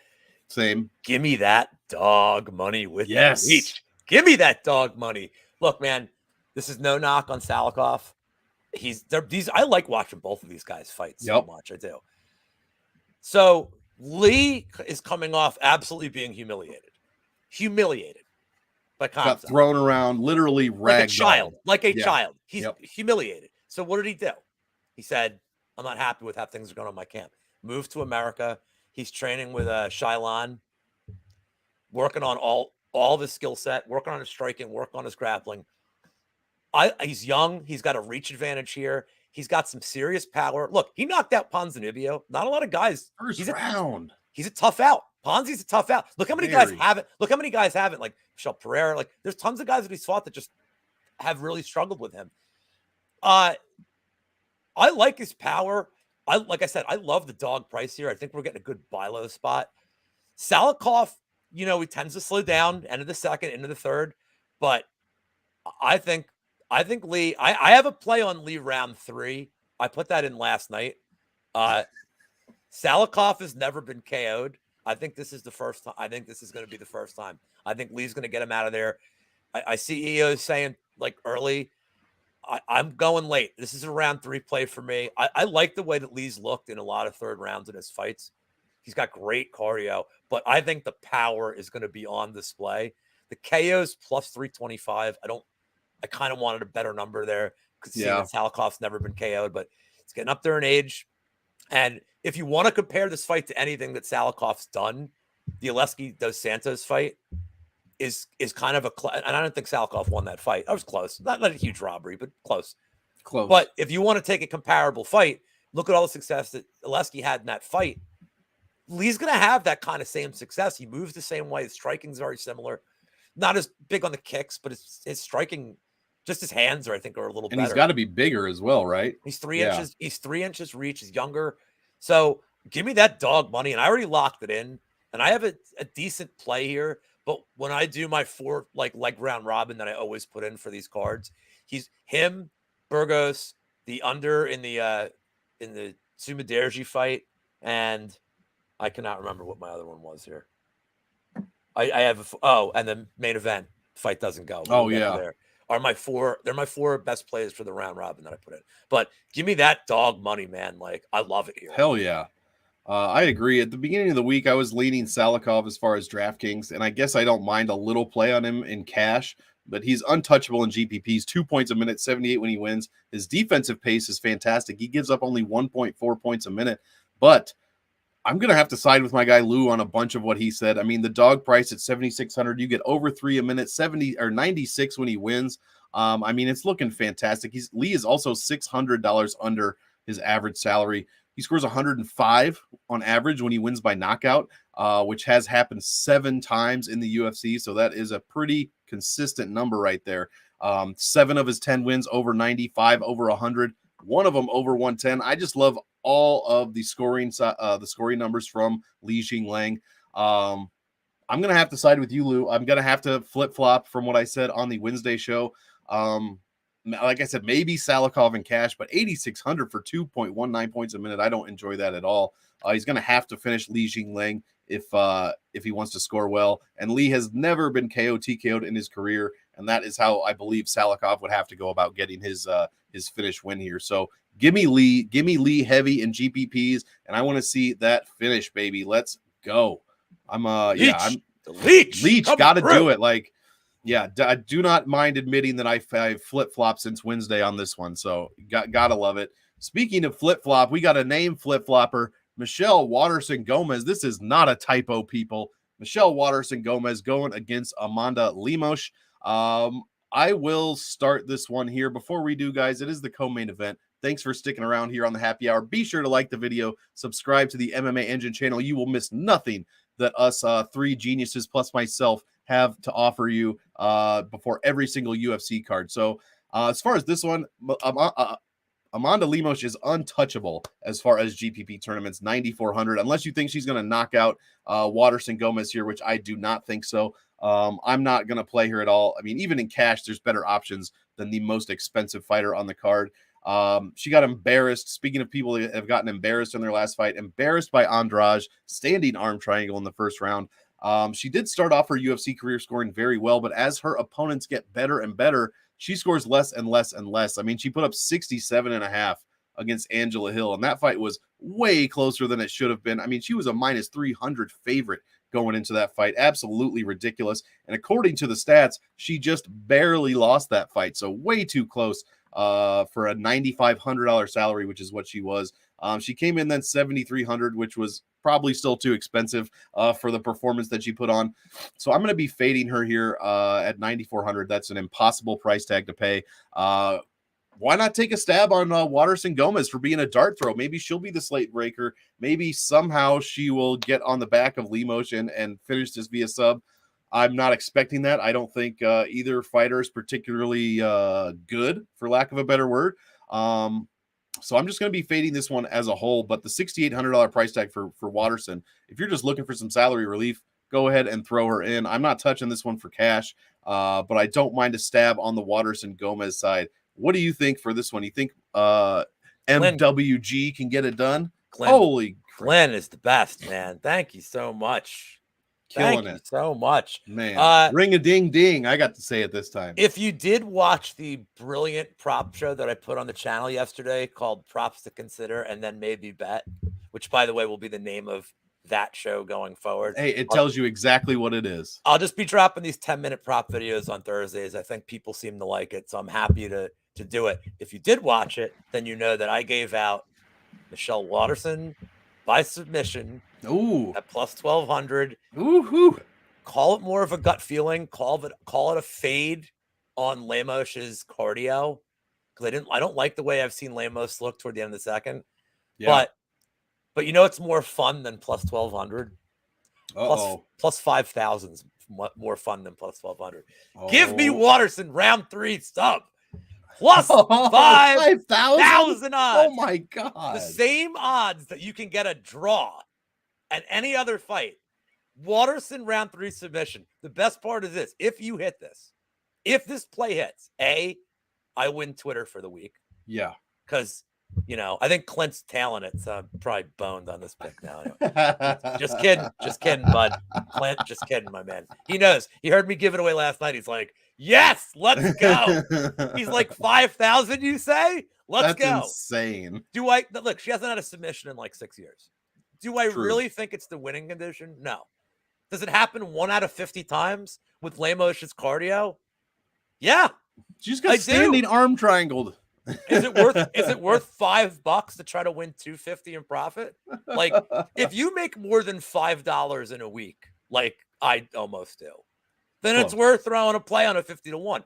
Same. Give me that dog money with Yes. Leach. Give me that dog money. Look, man, this is no knock on Salikov. I like watching both of these guys fight so much. I do. So Lee is coming off absolutely being humiliated by Got Kamsa. thrown around, literally like a child. He's humiliated. So what did he do? He said, I'm not happy with how things are going on in my camp. Moved to America. He's training with Shailan, working on all of his skill set, working on his striking, working on his grappling. He's young. He's got a reach advantage here. He's got some serious power. Look, he knocked out Ponzinibbio. Not a lot of guys. First round. He's a tough out. Ponzi's a tough out. Look how many guys haven't. Look how many guys haven't. Like Michelle Pereira. Like there's tons of guys that he's fought that just have really struggled with him. I like his power. Like I said, I love the dog price here. I think we're getting a good buy low spot. Salikov, he tends to slow down end of the second, into the third. But I think Lee, I have a play on Lee round 3. I put that in last night. Salikov has never been KO'd. I think this is the first time. I think this is going to be the first time. I think Lee's going to get him out of there. I see EO saying like early. I'm going late. This is a round 3 play for me. I like the way that Lee's looked in a lot of third rounds in his fights. He's got great cardio, but I think the power is going to be on display. The KO's plus 325. I kind of wanted a better number there because Salikov's never been KO'd, but it's getting up there in age. And if you want to compare this fight to anything that Salikov's done, the Oleksy Dos Santos fight is kind of and I don't think Salikov won that fight. I was close. Not a huge robbery, but close. But if you want to take a comparable fight, look at all the success that Oleksy had in that fight. Lee's going to have that kind of same success. He moves the same way. His striking's very similar. Not as big on the kicks, but his striking, just his hands are a little better. And he's got to be bigger as well, right? He's 3 inches. He's 3 inches reach. He's younger. So give me that dog money. And I already locked it in. And I have a decent play here. But when I do my 4 leg round robin that I always put in for these cards, he's him, Burgos, the under in the Sumaderji fight, and I cannot remember what my other one was here. I have and the main event fight doesn't go. There are my 4. They're my 4 best plays for the round robin that I put in. But give me that dog money, man. Like I love it here. Hell yeah. I agree. At the beginning of the week, I was leaning Salikov as far as DraftKings, and I guess I don't mind a little play on him in cash, but he's untouchable in GPPs, 2 points a minute, 78 when he wins. His defensive pace is fantastic. He gives up only 1.4 points a minute, but I'm going to have to side with my guy Lou on a bunch of what he said. I mean, the dog price at 7,600, you get over 3 a minute, 70 or 96 when he wins. I mean, it's looking fantastic. Lee is also $600 under his average salary. He scores 105 on average when he wins by knockout, which has happened 7 times in the UFC. So that is a pretty consistent number right there. 7 of his 10 wins over 95, over 100. One of them over 110. I just love all of the scoring numbers from Li Jingliang. I'm going to have to side with you, Lou. I'm going to have to flip-flop from what I said on the Wednesday show. Like I said, maybe Salikov in cash, but 8,600 for 2.19 points a minute. I don't enjoy that at all. He's going to have to finish Li Jingliang if he wants to score well. And Lee has never been TKO'd in his career, and that is how I believe Salikov would have to go about getting his finish win here. So give me Lee heavy in GPPs, and I want to see that finish, baby. Let's go. Leach got to do it. Like. Yeah, I do not mind admitting that I flip-flop since Wednesday on this one, so gotta love it. Speaking of flip-flop, we got a name flip-flopper, Michelle Watterson Gomez. This is not a typo, people. Michelle Watterson Gomez going against Amanda Lemos. I will start this one here. Before we do, guys, it is the co-main event. Thanks for sticking around here on the happy hour. Be sure to like the video, subscribe to the MMA Engine channel. You will miss nothing that us 3 geniuses plus myself have to offer you before every single UFC card. So as far as this one, Amanda Lemos is untouchable as far as GPP tournaments, 9,400, unless you think she's going to knock out Watterson Gomez here, which I do not think so. I'm not going to play her at all. I mean, even in cash, there's better options than the most expensive fighter on the card. She got embarrassed. Speaking of people that have gotten embarrassed in their last fight, embarrassed by Andrade, standing arm triangle in the first round. She did start off her UFC career scoring very well, but as her opponents get better and better, she scores less and less and less. I mean, she put up 67.5 against Angela Hill, and that fight was way closer than it should have been. I mean, she was a minus 300 favorite going into that fight. Absolutely ridiculous. And according to the stats, she just barely lost that fight. So way too close for a $9,500 salary, which is what she was. She came in then 7,300, which was probably still too expensive for the performance that she put on. So I'm going to be fading her here at 9,400. That's an impossible price tag to pay. Why not take a stab on Watterson Gomez for being a dart throw? Maybe she'll be the slate breaker. Maybe somehow she will get on the back of Lemos and finish this via sub. I'm not expecting that. I don't think either fighter is particularly good, for lack of a better word. So I'm just going to be fading this one as a whole. But the $6,800 price tag for Watterson, if you're just looking for some salary relief, go ahead and throw her in. I'm not touching this one for cash, but I don't mind a stab on the Watterson Gomez side. What do you think for this one? You think MWG can get it done? Holy crap. Glenn is the best, man. Thank you so much. Killing it so much, man. Ring a ding ding. I got to say it this time. If you did watch the brilliant prop show that I put on the channel yesterday called Props to Consider and Then Maybe Bet, which by the way will be the name of that show going forward. Hey, it tells you exactly what it is. I'll just be dropping these 10-minute prop videos on Thursdays. I think people seem to like it, so I'm happy to do it. If you did watch it, then you know that I gave out Michelle Watterson by submission. Ooh, at plus 1,200. Ooh, call it more of a gut feeling. Call it a fade on Lemos's cardio because I don't like the way I've seen Lemos look toward the end of the second. Yeah. But you know it's more fun than plus 1,200. Plus 5,000 is more fun than plus 1,200. Give me Watterson round 3 sub. Plus 5,000 odds. Oh my God. The same odds that you can get a draw at any other fight. Watterson round 3 submission. The best part is this. If you hit this, if this play hits, I win Twitter for the week. Yeah. Because, I think Clint's tailing it. So I'm probably boned on this pick now. Anyway. Just kidding, bud. Clint, just kidding, my man. He knows. He heard me give it away last night. He's like, yes, let's go. He's like 5,000, you say? Let's go. That's insane. Look, she hasn't had a submission in like 6 years. Do I really think it's the winning condition? No. Does it happen 1 out of 50 times with Lemos' cardio? Yeah. She's got standing arm triangled. Is it worth $5 to try to win $250 in profit? Like, if you make more than $5 in a week, like I almost do, then it's worth throwing a play on a 50-1.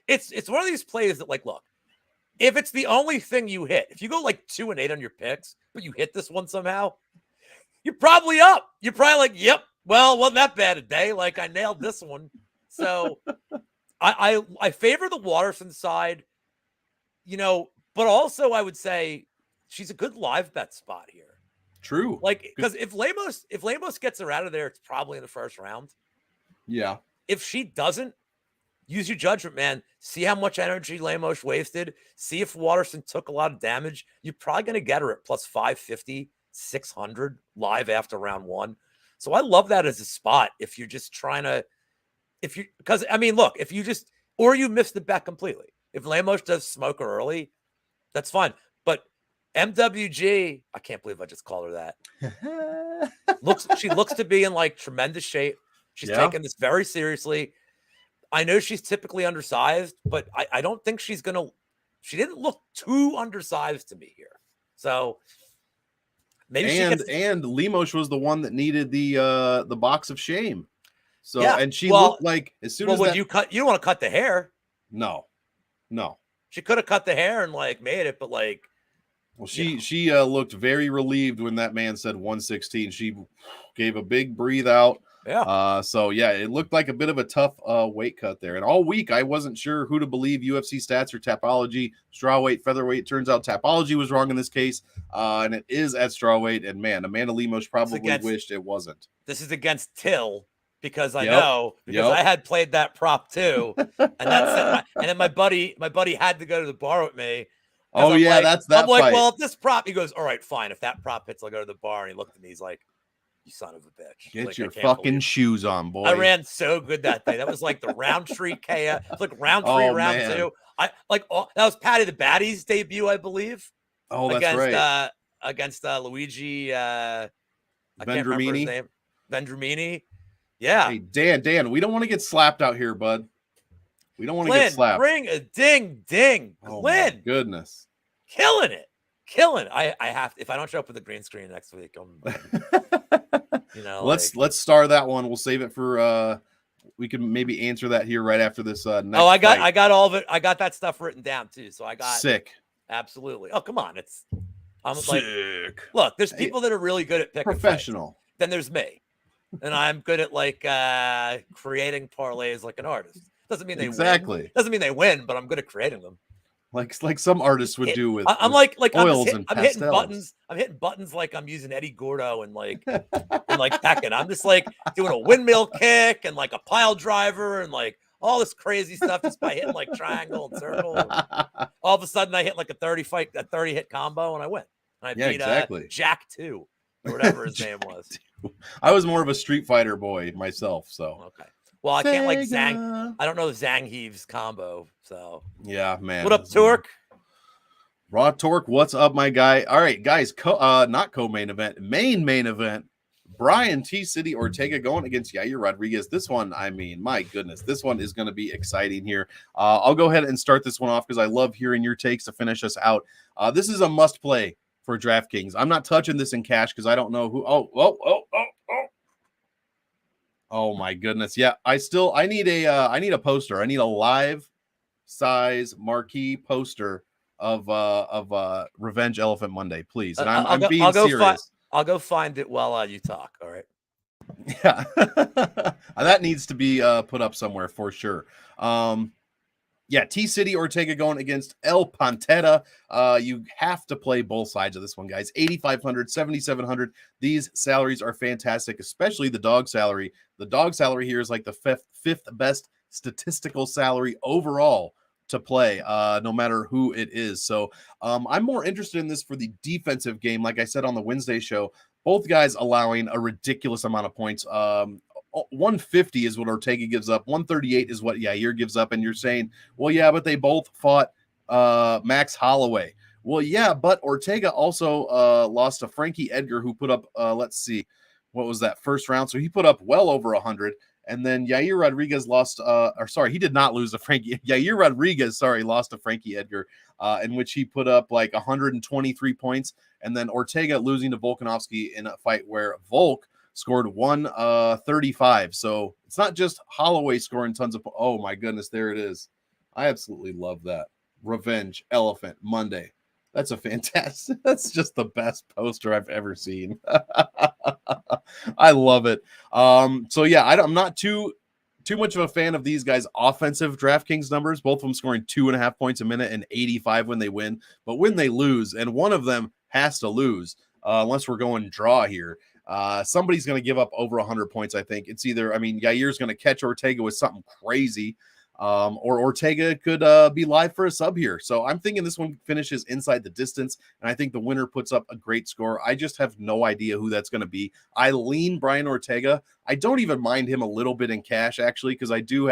It's one of these plays that, like, look, if it's the only thing you hit, if you go like 2-8 on your picks, but you hit this one somehow, you're probably up. You're probably like, yep, well, wasn't that bad a day. Like, I nailed this one. So I favor the Watterson side, but also I would say she's a good live bet spot here. True. Like, because if Lemos gets her out of there, it's probably in the first round. Yeah. If she doesn't, use your judgment, man. See how much energy Lemos wasted. See if Watterson took a lot of damage. You're probably going to get her at plus 550, 600 live after round 1. So I love that as a spot if you're just trying to, because I mean, look, if you just, or you miss the bet completely. If Lemos does smoke her early, that's fine. But MWG, I can't believe I just called her that. She looks to be in like tremendous shape. She's taking this very seriously. I know she's typically undersized, but I don't think she didn't look too undersized to me here. So maybe and Lemos was the one that needed the box of shame. So and she looked like as soon as you don't want to cut the hair. No. She could have cut the hair and like made it, but like she looked very relieved when that man said 116. She gave a big breathe out. Yeah. So it looked like a bit of a tough weight cut there. And all week I wasn't sure who to believe, UFC stats or Tapology, strawweight, featherweight. Turns out Tapology was wrong in this case. And it is at strawweight. And man, Amanda Lemos probably wished it wasn't. This is against Till because I know I had played that prop too. And and then my buddy had to go to the bar with me. Oh yeah, like, that's that I'm like, fight. well, if this prop, he goes, all right, fine. If that prop hits, I'll go to the bar. And he looked at me. He's like, you son of a bitch. Get Like, your fucking shoes on, boy. I ran so good that day. That was like the Roundtree KO. It's like round 3, Oh, round man. 2. That was Patty the Baddy's debut, I believe. Oh, that's right. Against Luigi. I can't remember his Vendramini. name. Vendramini. Yeah. Hey, Dan, we don't want to get slapped out here, bud. We don't want to get slapped. Bring a ding. Oh, Glenn. my goodness. Killing it. I have to, if I don't show up with the green screen next week, let's star that one. We'll save it for we can maybe answer that here right after this next I fight. got all of it. I got that stuff written down too. So I got sick. Absolutely. Oh, come on. I'm sick. Like, look, there's people that are really good at picking professional. Fights. Then there's me. And I'm good at like creating parlays like an artist. Doesn't mean they win. Doesn't mean they win, but I'm good at creating them. Like some artists would do with I'm like oils I'm hitting buttons. I'm hitting buttons like I'm using Eddie Gordo and like Tekken. I'm just like doing a windmill kick and like a pile driver and like all this crazy stuff just by hitting like triangle and circle. And all of a sudden I hit like a 30 hit combo and I win. And I beat Jack 2 or whatever his name was. I was more of a Street Fighter boy myself, so okay. Well, I can't like Zang. I don't know Zangief's combo. So yeah, man. What up, Torque? Raw Torque, what's up, my guy? All right, guys. Not co-main event, main event. Brian Tcity Ortega going against Yair Rodriguez. This one, I mean, my goodness, this one is going to be exciting here. I'll go ahead and start this one off because I love hearing your takes to finish us out. This is a must play for DraftKings. I'm not touching this in cash because I don't know who. Oh my goodness. Yeah, I need a poster. I need a live size marquee poster of Revenge Elephant Monday, please. And I'm being serious. I'll go find it while you talk. All right. Yeah. That needs to be put up somewhere for sure. Yeah, Tcity Ortega going against El Pantera. You have to play both sides of this one, guys. 8,500, 7,700. These salaries are fantastic, especially the dog salary. The dog salary here is like the fifth best statistical salary overall to play, no matter who it is. So I'm more interested in this for the defensive game. Like I said on the Wednesday show, both guys allowing a ridiculous amount of points. 150 is what Ortega gives up. 138 is what Yair gives up. And you're saying, well, yeah, but they both fought Max Holloway. Well, yeah, but Ortega also lost to Frankie Edgar, who put up, let's see, what was that first round? So he put up well over 100. And then Yair Rodriguez lost, he did not lose to Frankie. Yair Rodriguez, lost to Frankie Edgar, in which he put up like 123 points. And then Ortega losing to Volkanovski in a fight where Volk scored 135. So it's not just Holloway scoring tons of. Oh my goodness, there it is. I absolutely love that. Revenge Elephant Monday. That's a fantastic. That's just the best poster I've ever seen. I love it. So yeah, I'm not too much of a fan of these guys' offensive DraftKings numbers. Both of them scoring 2.5 points a minute and 85 when they win. But when they lose, and one of them has to lose, unless we're going draw here. Somebody's going to give up over 100 points. I think it's either, Yair's going to catch Ortega with something crazy, or Ortega could be live for a sub here. So I'm thinking this one finishes inside the distance, and I think the winner puts up a great score. I just have no idea who that's going to be. I lean Brian Ortega. I don't even mind him a little bit in cash, actually, because I do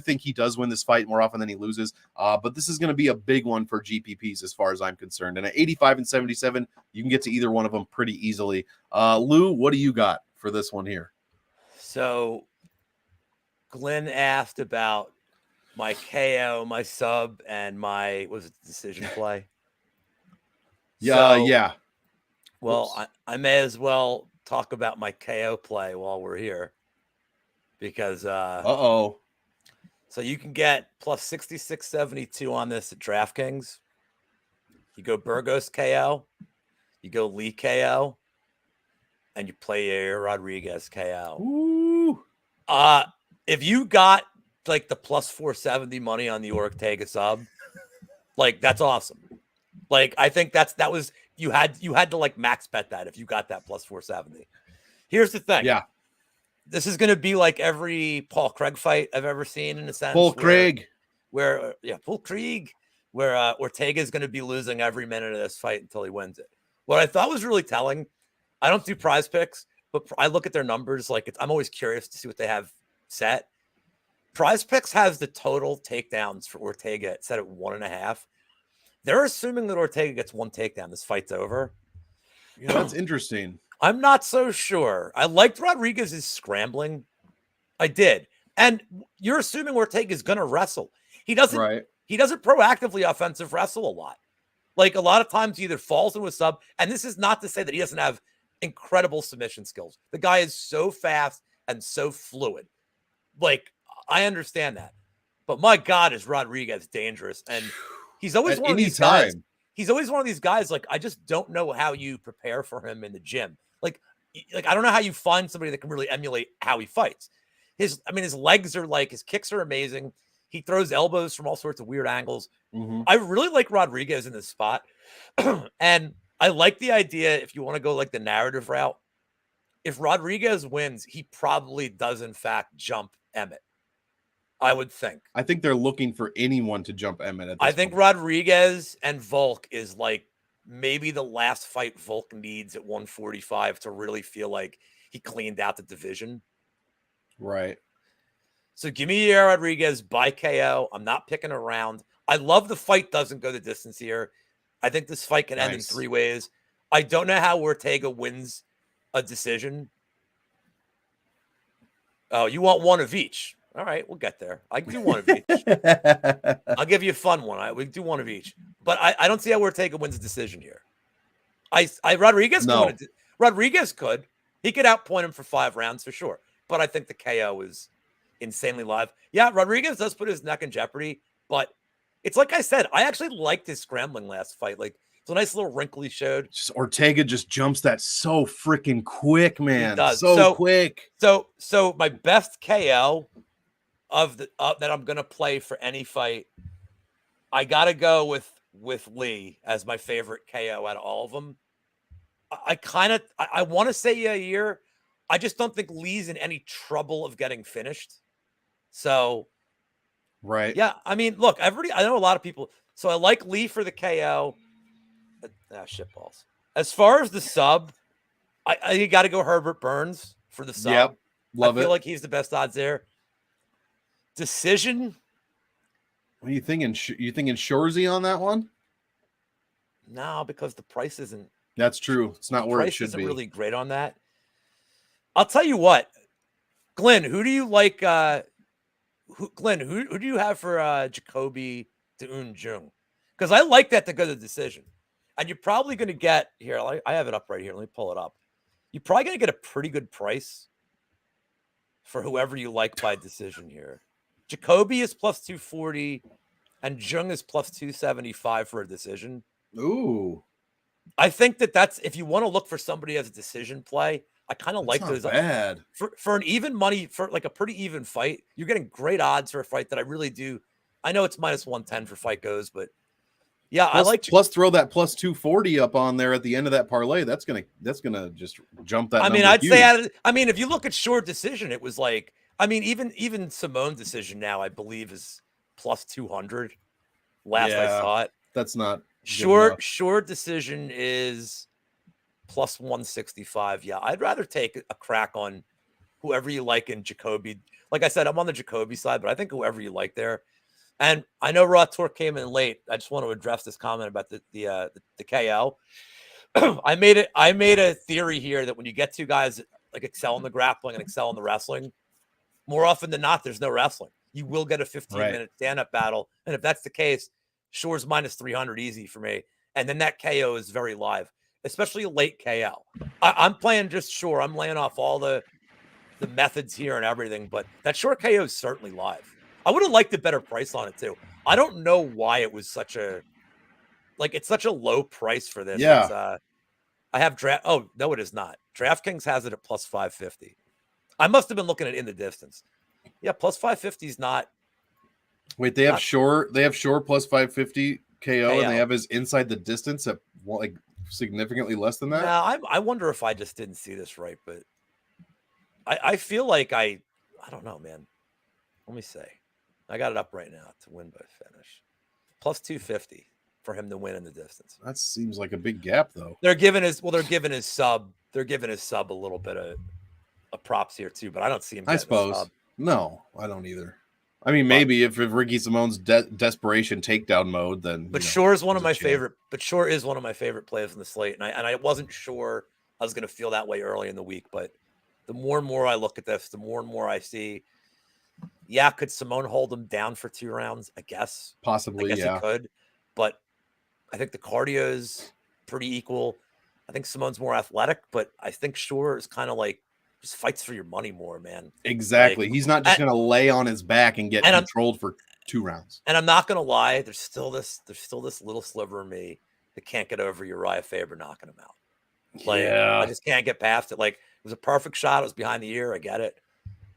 think he does win this fight more often than he loses. But this is going to be a big one for GPPs as far as I'm concerned. And at 85 and 77, you can get to either one of them pretty easily. Lou, what do you got for this one here? So Glenn asked about my KO, my sub, and my decision play. Yeah. Well, I may as well talk about my KO play while we're here because So you can get plus 66.72 on this at DraftKings. You go Burgos KO, you go Lee KO, and you play Yair Rodriguez KO. Ooh. If you got like the plus 470 money on the Ortega sub, like that's awesome. Like I think that was you had to like max bet that if you got that plus 470. Here's the thing. Yeah. This is going to be like every Paul Craig fight I've ever seen in a sense. Paul Craig. Paul Craig, where Ortega is going to be losing every minute of this fight until he wins it. What I thought was really telling, I don't do prize picks, but I look at their numbers. Like I'm always curious to see what they have set. Prize Picks has the total takedowns for Ortega set at 1.5. They're assuming that Ortega gets one takedown. This fight's over. Yeah, that's interesting. I'm not so sure. I liked Rodriguez's scrambling. I did. And you're assuming Ortega is going to wrestle. He doesn't proactively offensive wrestle a lot. Like a lot of times he either falls into a sub, and this is not to say that he doesn't have incredible submission skills. The guy is so fast and so fluid. Like, I understand that. But my God, is Rodriguez dangerous. And he's always one of these guys. He's always one of these guys, like, I just don't know how you prepare for him in the gym. Like I don't know how you find somebody that can really emulate how he fights. His legs are like, his kicks are amazing. He throws elbows from all sorts of weird angles. Mm-hmm. I really like Rodriguez in this spot. And I like the idea, if you want to go like the narrative route, if Rodriguez wins, he probably does in fact jump Emmett. I would think. I think they're looking for anyone to jump Emmett at this I think point. Rodriguez and Volk is like maybe the last fight Volk needs at 145 to really feel like he cleaned out the division. Right. So give me Rodriguez by KO. I'm not picking around. I love the fight doesn't go the distance here. I think this fight can end in 3 ways. I don't know how Ortega wins a decision. Oh, you want one of each. All right, we'll get there. I can do one of each. I'll give you a fun one. We can do one of each. But I don't see how Ortega wins a decision here. Rodriguez could. Rodriguez could. He could outpoint him for 5 rounds for sure. But I think the KO is insanely live. Yeah, Rodriguez does put his neck in jeopardy. But it's like I said, I actually liked his scrambling last fight. Like, it's a nice little wrinkle he showed. Just Ortega just jumps that so freaking quick, man. He does. So quick. So my best KO of the that I'm gonna play for any fight, I gotta go with Lee as my favorite KO out of all of them. I want to say Yair. I just don't think Lee's in any trouble of getting finished. So, right. Yeah, I mean, look, I know a lot of people. So I like Lee for the KO. Shitballs. As far as the sub, I got to go Herbert Burns for the sub. Yep, love it. I feel like he's the best odds there. Decision. What are you thinking? You thinking Shorzy on that one? No, because the price isn't. That's true. It's not where it should be. The price isn't really great on that. I'll tell you what, Glenn. Who do you like? Glenn, who do you have for Jacoby to Jung? Because I like that to go to the decision. And you're probably going to get here. I have it up right here. Let me pull it up. You're probably going to get a pretty good price for whoever you like by decision here. Jacoby is plus 240 and Jung is plus 275 for a decision. Ooh. I think that's if you want to look for somebody as a decision play, I kind of like those. Bad. For an even money, for like a pretty even fight, you're getting great odds for a fight that I really do. I know it's minus 110 for fight goes, but yeah, I like plus throw that plus 240 up on there at the end of that parlay. That's gonna just jump that. I mean, I'd say if you look at short decision, it was like even Simone decision now I believe is plus 200. Last I saw it. That's not short decision is plus 165. Yeah, I'd rather take a crack on whoever you like in Jacoby. Like I said, I'm on the Jacoby side, but I think whoever you like there. And I know Raw Torque came in late. I just want to address this comment about the KO. I made a theory here that when you get two guys that like excel in the grappling and excel in the wrestling, more often than not, there's no wrestling. You will get a 15-minute stand-up battle. And if that's the case, Shore's minus 300 easy for me. And then that KO is very live, especially a late KO. I'm playing just Shore. I'm laying off all the methods here and everything, but that Shore KO is certainly live. I would have liked a better price on it too. I don't know why it was it's such a low price for this. Yeah. I have Oh, no, it is not. DraftKings has it at plus 550. I must have been looking at in the distance. Yeah, plus 550 is not. Wait, they have Shore plus 550 KO, and they have his inside the distance at like significantly less than that. Yeah, I wonder if I just didn't see this right, but I feel like I don't know, man. Let me say. I got it up right now to win by finish. plus 250 for him to win in the distance. That seems like a big gap, though. They're giving his sub a little bit of props here too, but I don't see him. I suppose. No, I don't either. I mean, maybe if Ricky Simone's desperation takedown mode, then. But Shore is one of my favorite. But Shore is one of my favorite players in the slate, and I wasn't sure I was going to feel that way early in the week, but the more and more I look at this, the more and more I see. Yeah, could Simone hold him down for 2 rounds? I guess possibly. I guess he could, but I think the cardio is pretty equal. I think Simone's more athletic, but I think Shore is kind of like just fights for your money more, man. Exactly. He's not just going to lay on his back and get controlled for 2 rounds. And I'm not going to lie, there's still this little sliver of me that can't get over Uriah Faber knocking him out. Like, yeah. I just can't get past it. Like, it was a perfect shot. It was behind the ear. I get it.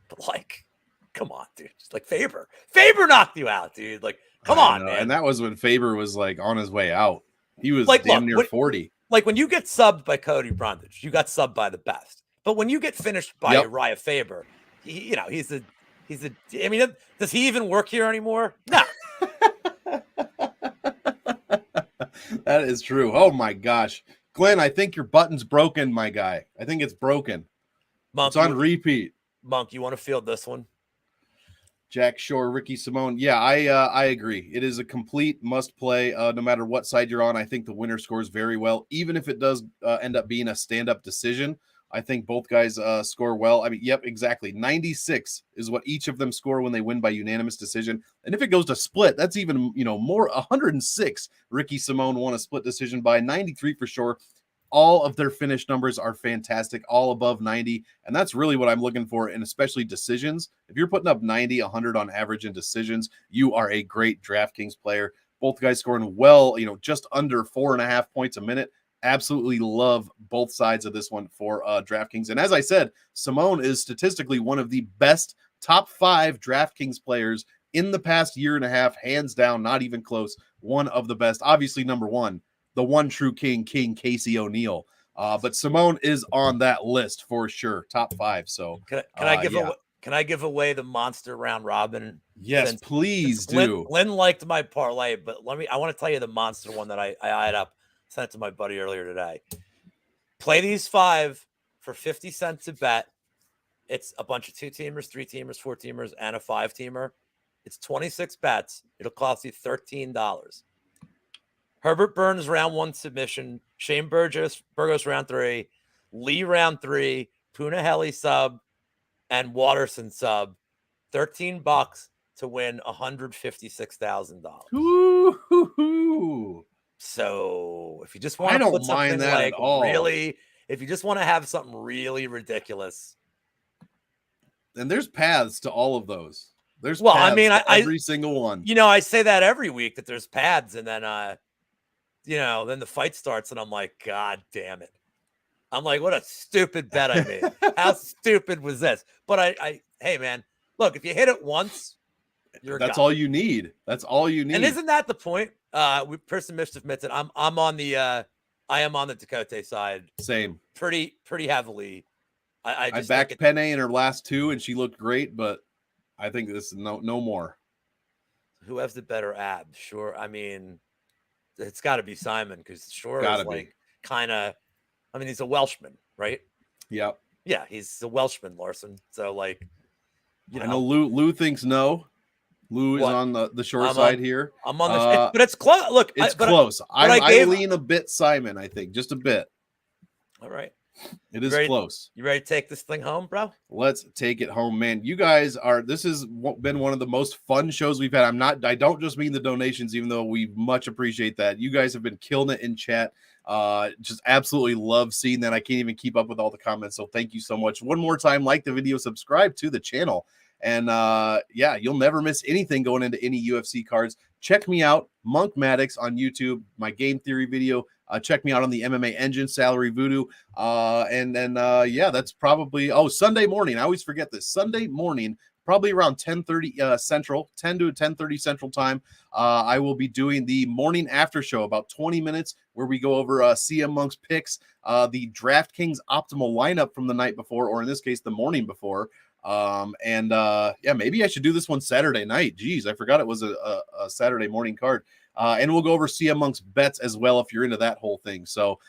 But like, come on, dude. Just like Faber knocked you out, dude. Like, come on, man. And that was when Faber was like on his way out. He was like, damn near 40. Like when you get subbed by Cody Brundage, you got subbed by the best. But when you get finished by Uriah Faber, he's a. I mean, does he even work here anymore? No. That is true. Oh my gosh, Glenn, I think your button's broken, my guy. I think it's broken. Monk, it's on repeat. Monk, you want to field this one? Jack Shore, Ricky Simone. Yeah, I agree. It is a complete must play. No matter what side you're on, I think the winner scores very well. Even if it does end up being a stand-up decision, I think both guys score well. I mean, yep, exactly. 96 is what each of them score when they win by unanimous decision. And if it goes to split, that's even more. 106. Ricky Simone won a split decision by 93 for Shore. All of their finish numbers are fantastic, all above 90. And that's really what I'm looking for, and especially decisions. If you're putting up 90, 100 on average in decisions, you are a great DraftKings player. Both guys scoring well, just under 4.5 points a minute. Absolutely love both sides of this one for DraftKings. And as I said, Simone is statistically one of the best top 5 DraftKings players in the past year and a half, hands down, not even close. One of the best, obviously number one. The one true king Casey O'Neill. But Simone is on that list for sure. Top 5. So can I give away the monster round robin? Yes, please do. Lynn liked my parlay, but I want to tell you the monster one that I eyed up. Sent it to my buddy earlier today. Play these 5 for 50 cents a bet. It's a bunch of 2-teamers, 3-teamers, 4-teamers, and a 5-teamer. It's 26 bets. It'll cost you $13. Herbert Burns round 1 submission, Shane Burgos round 3, Lee round 3, Punahele sub, and Watterson sub. $13 to win $156,000. So if you just want to put something like really, if you just want to have something really ridiculous, and there's paths to all of those. There's every single one. I say that every week that there's paths, and then then the fight starts, and I'm like, God damn it. I'm like, what a stupid bet I made. How stupid was this? But hey, man, look, if you hit it once, that's all you need. That's all you need. And isn't that the point? Person Mischief admits it. I am on the Tcity side. Same. Pretty heavily. I backed Penne in her last 2, and she looked great, but I think this is no more. Who has the better abs? Sure. I mean, it's got to be Simon, because Shore is like kind of. I mean, he's a Welshman, right? Yep. Yeah, he's a Welshman, Larson. So like, I know Lou thinks no. Lou is on the short side here. I'm on the but it's close. Look, it's close. I lean a bit Simon, I think, just a bit. All right. It is close. You ready to take this thing home, bro? Let's take it home, man. You guys this has been one of the most fun shows we've had. I don't just mean the donations, even though we much appreciate that. You guys have been killing it in chat. Just absolutely love seeing that. I can't even keep up with all the comments. So thank you so much. One more time, like the video, subscribe to the channel. And you'll never miss anything going into any UFC cards. Check me out, MonkMMATics on YouTube, my game theory video. Check me out on the MMA Engine, Salary Voodoo. That's probably Sunday morning. I always forget this. Sunday morning, probably around 10:30 Central, 10 to 10:30 Central time. I will be doing the morning after show, about 20 minutes, where we go over CM Monk's picks, the DraftKings optimal lineup from the night before, or in this case, the morning before. Maybe I should do this one Saturday night. Geez, I forgot it was a Saturday morning card. And we'll go over CM Monk's bets as well if you're into that whole thing. So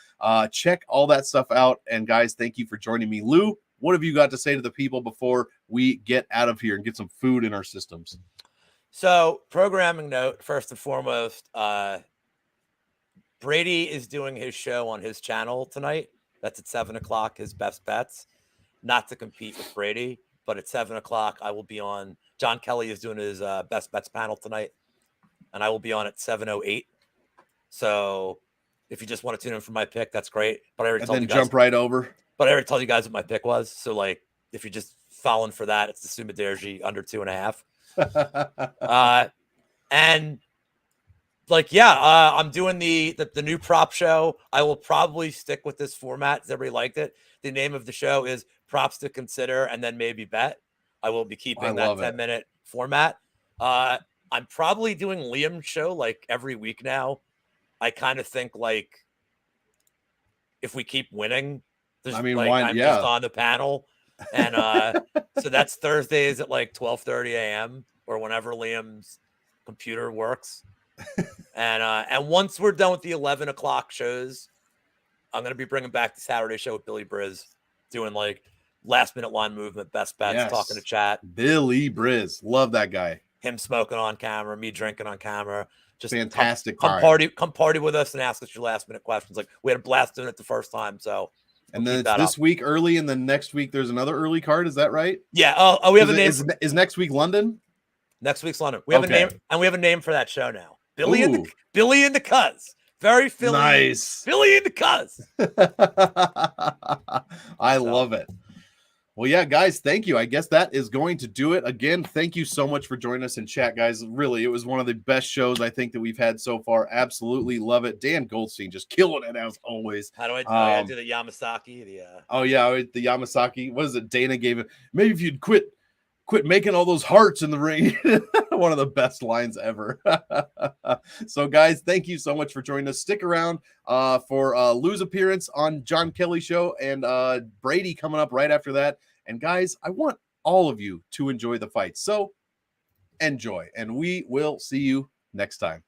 check all that stuff out. And guys, thank you for joining me. Lou, what have you got to say to the people before we get out of here and get some food in our systems? So, programming note, first and foremost, Brady is doing his show on his channel tonight. That's at 7 o'clock, his best bets. Not to compete with Brady, but at 7 o'clock, I will be on. John Kelly is doing his best bets panel tonight, and I will be on at 7:08. So, if you just want to tune in for my pick, that's great. But I already told you guys, jump right over. But I already told you guys what my pick was. So, like, if you're just following for that, it's the Sumaderji under 2.5. And like, yeah, I'm doing the new prop show. I will probably stick with this format because everybody liked it. The name of the show is Props to Consider and then Maybe Bet. I will be keeping that 10-minute format. I'm probably doing Liam's show like every week now. I kind of think like if we keep winning, I'm just on the panel. And so that's Thursdays at like 12:30 a.m. or whenever Liam's computer works. And once we're done with the 11 o'clock shows, I'm going to be bringing back the Saturday show with Billy Briz, doing like last minute line movement, best bets, talking to chat. Billy Briz. Love that guy. Him smoking on camera, me drinking on camera. Just fantastic. Come party with us and ask us your last minute questions. Like we had a blast doing it the first time. So and then it's this week early, and then next week there's another early card. Is that right? Yeah. Oh, we have a name. Is next week London? Next week's London. We have a name, and we have a name for that show now. Billy and the Cuz. Very Philly. Nice. Billy and the Cuz. I love it. Well, yeah, guys, thank you. I guess that is going to do it. Again, thank you so much for joining us in chat, guys. Really, it was one of the best shows I think that we've had so far. Absolutely love it. Dan Goldstein just killing it as always. How do I do the Yamasaki? The Yamasaki. What is it? Dana gave it. Maybe if you'd quit making all those hearts in the ring. One of the best lines ever. So, guys, thank you so much for joining us. Stick around for Lou's appearance on John Kelly show and Brady coming up right after that. And, guys, I want all of you to enjoy the fight. So, enjoy. And we will see you next time.